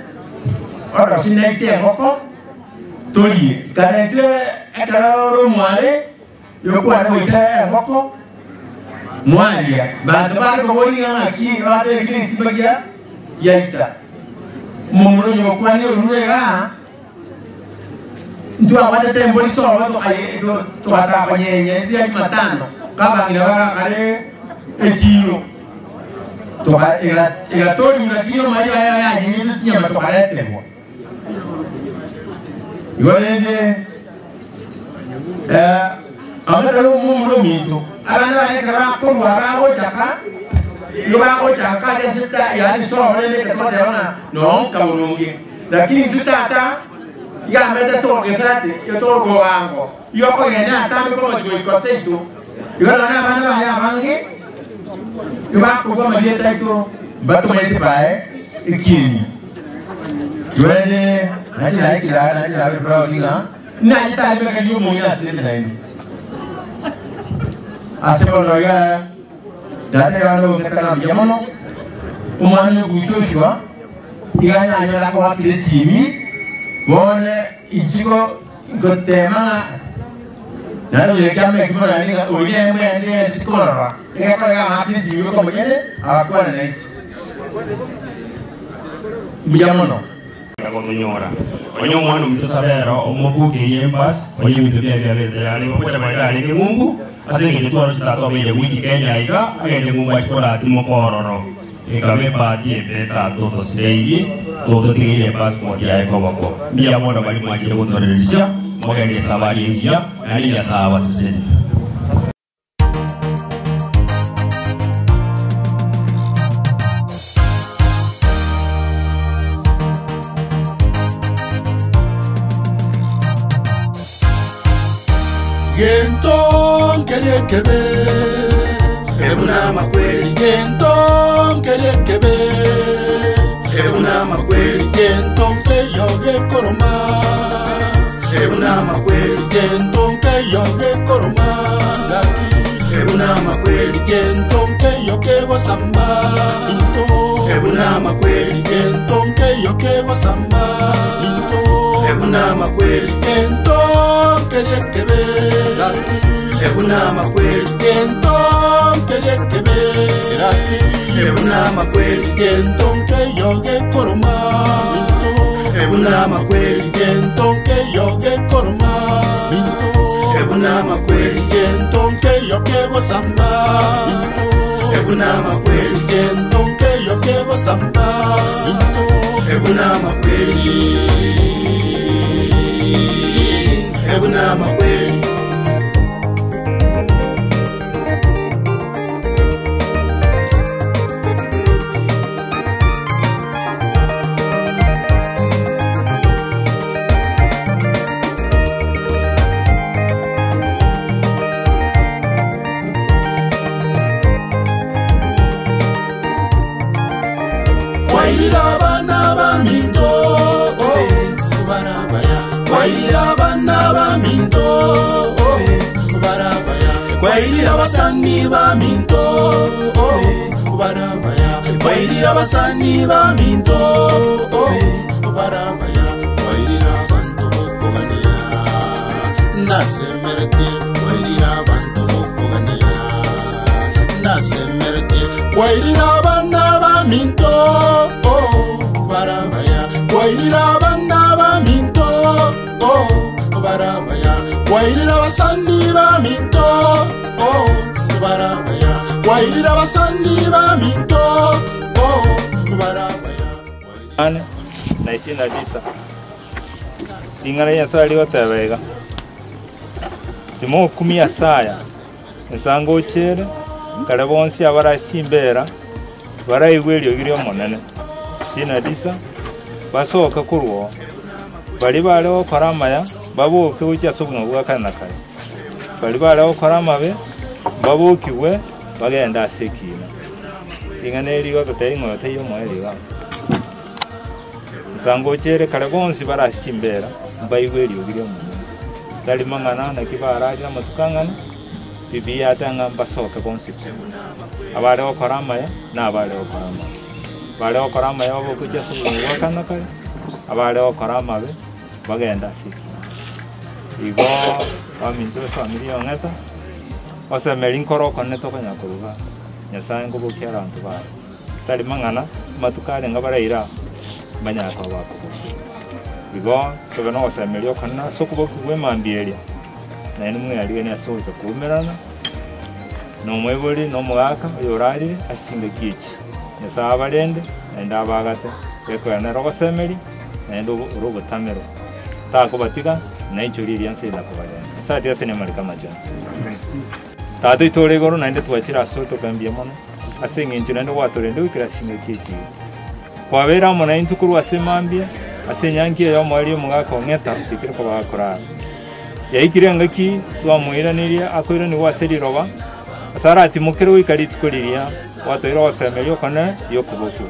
[SPEAKER 1] ora sinaite ngoko toli kanete ekaro mwale yokwa na wite ngoko mwalia bantu bari boboni ngaki bade iglesi bagia yaita mumuno yokwa ni urega ndio abade tembo so to aye to ata banyenye dia matano kama ngilawara kale echiro to ka ila tori unakino mali ya nyinyi tinya matokalete mo yolende amero mumuno mito abana ekara ko wara o jaka yoba o jaka desita yani so rene ke to deona no kaurungi lakini tutata ya meta to kesate yo to go ango yo ko yena tambe ko mo ko seito yo na bana ya bangi yoba ko ko malieta ito bato mete bae ikini yolende na jila bro linga na ita be ka yo mo ya sete na ini asebo loya date rano ketana biamono umanu guchoshwa iganya anyala ko akisimi bone ichiko gotema na yo kame kimana ni oye mwe ndi tikora ekora ga akisimi ko monyene akwa na nchi biamono
[SPEAKER 8] nyora onyo mwana mtusabero omokuke yembas onyo mitubia bya yani moja baada ni Mungu asenge twaro chitato bende wiki Kenya iga agende Mungu achikola atimo kororo ikabe baadhi beta toto sei toto tingile passport ya eko bako bia mwana bali mwachile kutorelisha mogende sabari india nani ya sawa siseni
[SPEAKER 9] Genton kerekebe ebuna makweli genton kerekebe ebuna makweli genton ke yoge koroma ebuna makweli genton ke yoge koroma ebuna makweli genton ke yoge wasamba into ebuna makweli genton ke yoge wasamba into ebuna makweli genton kerekebe ebuna makweli genton kerekebe ebuna makweli genton ke yoge koroma ebuna makweli genton ke yoge koroma ebuna makweli genton ke yoge wasamba ebuna makweli genton ke yoge wasamba ebuna makweli ebuna makweli Abasani ba minto barabaya kwairira abasani ba minto barabaya kwairira abantu bokogania nasemerete kwairira abantu bokogania nasemerete kwairira abana ba minto barabaya kwairira abana ba minto barabaya kwairira abasani ba minto barabaya kwairira abasani ba minto barabaya
[SPEAKER 10] ane na 29 ingana ya sali otebega timo kumia saya nsango chere kale bonsi abara simbera bara igwelyo girio monene sina disa basoka kurwo bali bale okoramaya baboke ucha sobunga bwakana kale bali bale okoramabe babukiwe bagenda asekina ingane eriwa guteringo teyo mweriwa nsango chere kale gonsi barasimbera bayigwelyo girio monene dali mangana na kibaraga matukangana bibi atanga basoka gonsi abale okoramaya na abale okoramaya bale okoramaya babukucha sobunga bwakana kale abale okoramabe bagenda asekina igo aminto familia ngata ose melinkoro koneto kanya kuruga nyasaye ngo bokera abantu ba tali mangana matukale ngabaraira banya kwa bako igo tobano ose melio kana sokubo kuwe mambielia na ene mwe ali ne asoza kumerana no mweboli no mwaka yorari asinga kichi nyasaye abalende enda abagate yeko yana rogosemeli endo rogo tamero tako batika na ichuri rianse na kubalenda sati yase ne malika macha tatu itore goro na ende twachira soto kambia mono asenga inchina ndo watorende ukira singa kichi kwabera mona intukuru asemambia asenyangiye yo mwali mugako ngeta sikire ko bakora yaikire ngaki twamwiraniria akoira ni waseri roba asara ati mukero wikari tukuriria watoira wasemelio kana yo kuboku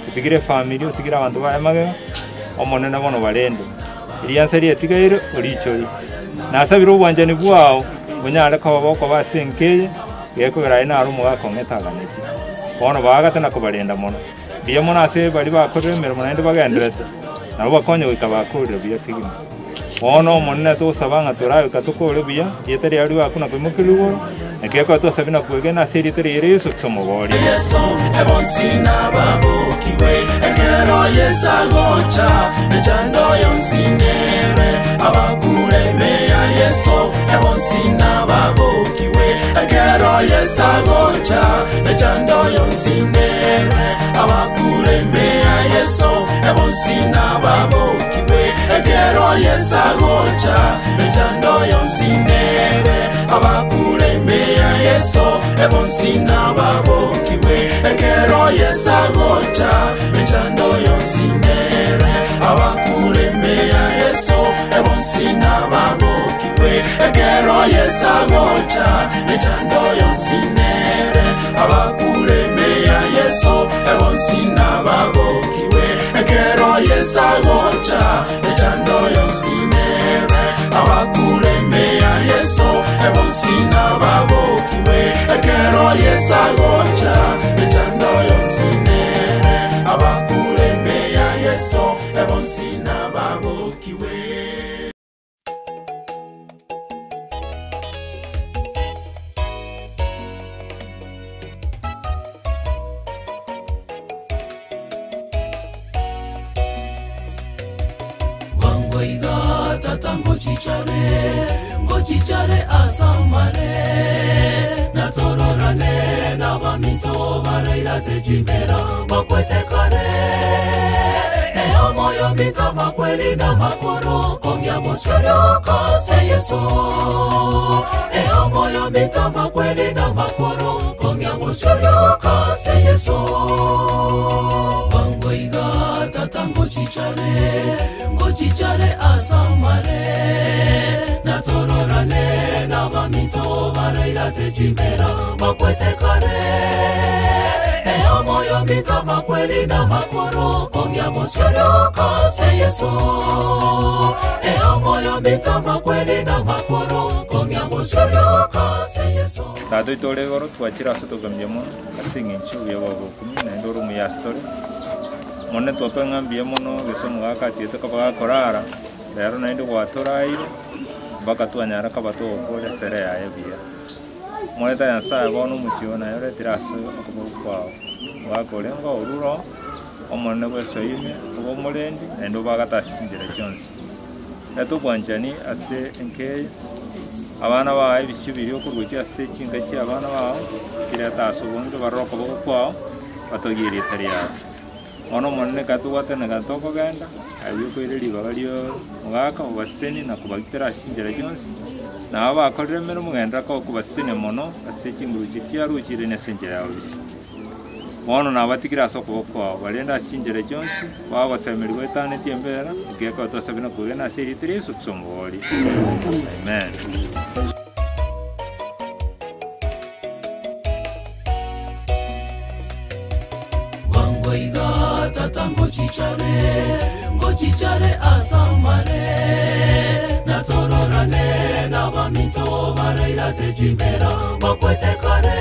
[SPEAKER 10] utigire family utigire abantu bayamaga omonene bono balende irianseri etigaire orichori nasabiro ubwanjani bwao bunyara ko baboko basenkeye yeko garaina ari mugako ngeta ganeti bono bagatana ko balenda mono biya mona ase bali bakorera mirimo nende bagenderete nabo bakonye wikabakorera biya kigima ono monne to sabanga torayo katokore biya yetari ari bakuna kwimukiriwo ekeko to sabina kwegena seri teri yesu ksomogori
[SPEAKER 9] yeso ebonsina babukiwe ekero yesagocha echando yonsinere abakure meya yeso ebonsina babukiwe ekero yesagocha echando yonsinere abakure meya yeso ebonsina babukiwe ekero yesagocha echando yonsinere abakulemea yeso ebonsina babokiwe ekero yesagocha echando yonsinere abakulemea yeso ebonsina babokiwe ekero yesagocha echando yonsinere abakulemea yeso ebonsina babokiwe ekero yesagocha echando yonsinere abakulemea yeso ebonsina babokiwe ekero yesagocha echando yonsinere abakulemea yeso ebonsina babokiwe.
[SPEAKER 12] Ngochichare asamare natororane nabamito baraira sechimbera bakwetekare eo moyo mita makweli na makoro kongya bosoro kase yeso eo moyo mita makweli na makoro kongya bosoro kase yeso wangoiga tatango ngochichare asamare natororane nabamito baraira sechimbera bakwetekare eo moyo mita makweli na makoro kongya bosoro kase yeso eo moyo mita makweli na makoro kongya bosoro kase yeso
[SPEAKER 10] Tado itore goro tuachira soto gamjemo asingi chuya babo kumi na ndoro mu yastori mone topenga biemono gesomo gakati tokabaga korara lero na ndo gwatorairo baka tuanyara kabato okole sere ya ebia mone ta yansa bono muchiona yore tiraso okubwa wakolenga oruro omone bwesoyime obo mulendi ndo baga tashinjira Jones eto bwanjani ase enke abana ba ibisubiri okurwiki ase chinga chi abana ba kirata subondo baroko boko batogiri taria ono monne katuwate na gatoko ganda ayuko ireri bagalio ngaka obaseni na kubagitera ashinjira Jones na aba akorere mero mugenda ko kubasene mono ase chinguruki kyaruchire ne senjera obisi ono na batikira soko boko balenda ashinjira Jones baba semerwe tane tiembera ngeka tosabina kugena seri 3 sutsomori amen. Ngochichare asamare natororane nabamito baraira sechimbera bakwetekare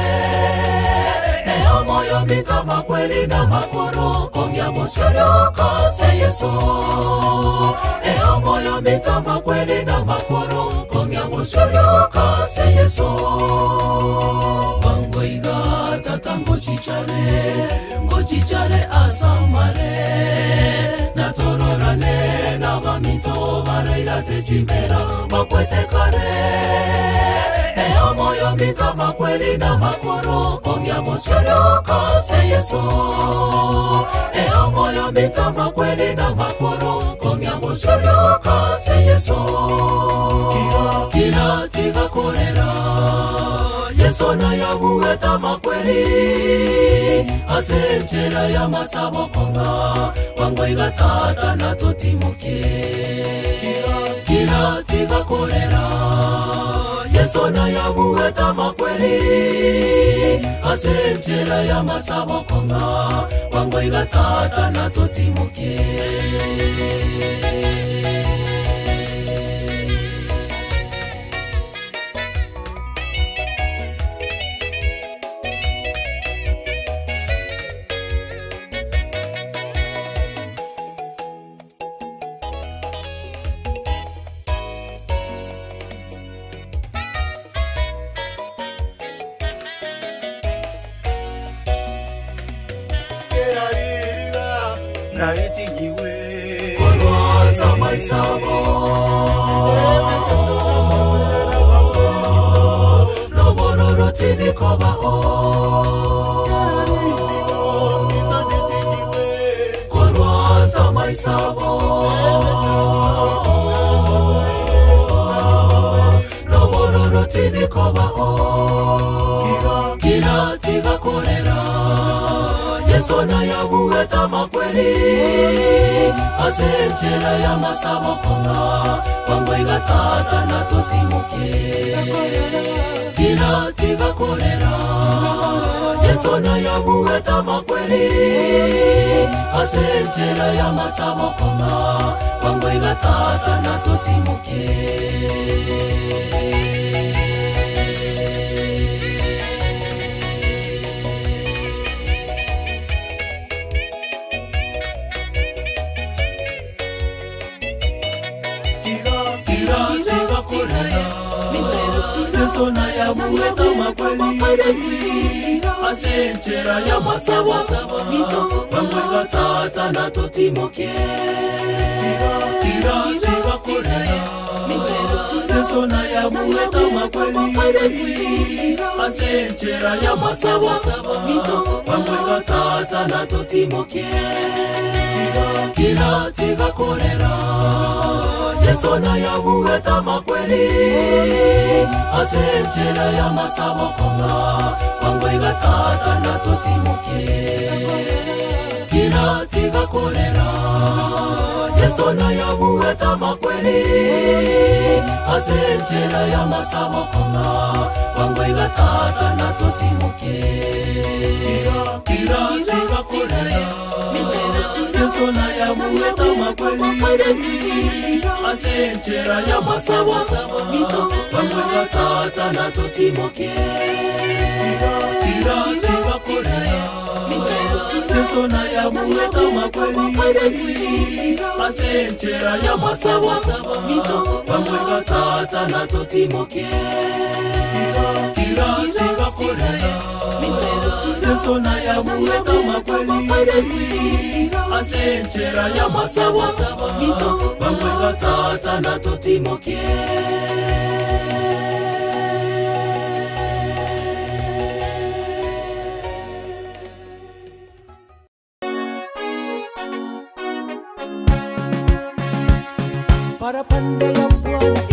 [SPEAKER 10] eo moyo mita makweli na makoro kongya bosoro kase yeso eo moyo mita makweli na makoro kongya bosoro kase yeso wangoiga tatango ngochichare asamare natororane nabamito baraira sechimbera bakwetekare eo moyo mita makweli na makoro kongya bosoro kase yeso eo moyo mita makweli na makoro kongya bosoro kase yeso kila tiga korera yeso na yabueta makweli asenchera ya masabo konga wangoiga tata na totimuke kila tiga korera yeso na yabueta makweli asenchera ya masabo konga wangoiga tata na totimuke Sabo
[SPEAKER 12] tibikobaho kira tigakorera Yesu na yabuweta makweli asenchera ya masabo konga wango igatata na totimuke kira tigakorera Yesu na yabuweta makweli asenchera ya masabo konga wango igatata na totimuke Yesu na yabuweta makweli asenchera ya masabo wangwega tata na totimoke kira tigakorera Yesu na yabuweta makweli asenchera ya masabo wangwega tata na totimoke kira tigakorera Yesu na yabuweta makweli asenchera ya masabo konga wango igatata na totimuke kira tigakorera Yesu na yabuweta makweli asenchera ya masabo konga wango igatata na totimuke kira tigakorera Yesu na yabuweta makweli asenchera ya masabo wangwega tata na totimoke kira tigakorera Yesu na yabuweta makweli asenchera ya masabo wangwega tata na totimoke kira tigakorera Yesu na yabuweta makweli asenchera ya masabo wangwega tata na totimoke
[SPEAKER 14] Para pandai ang Bwana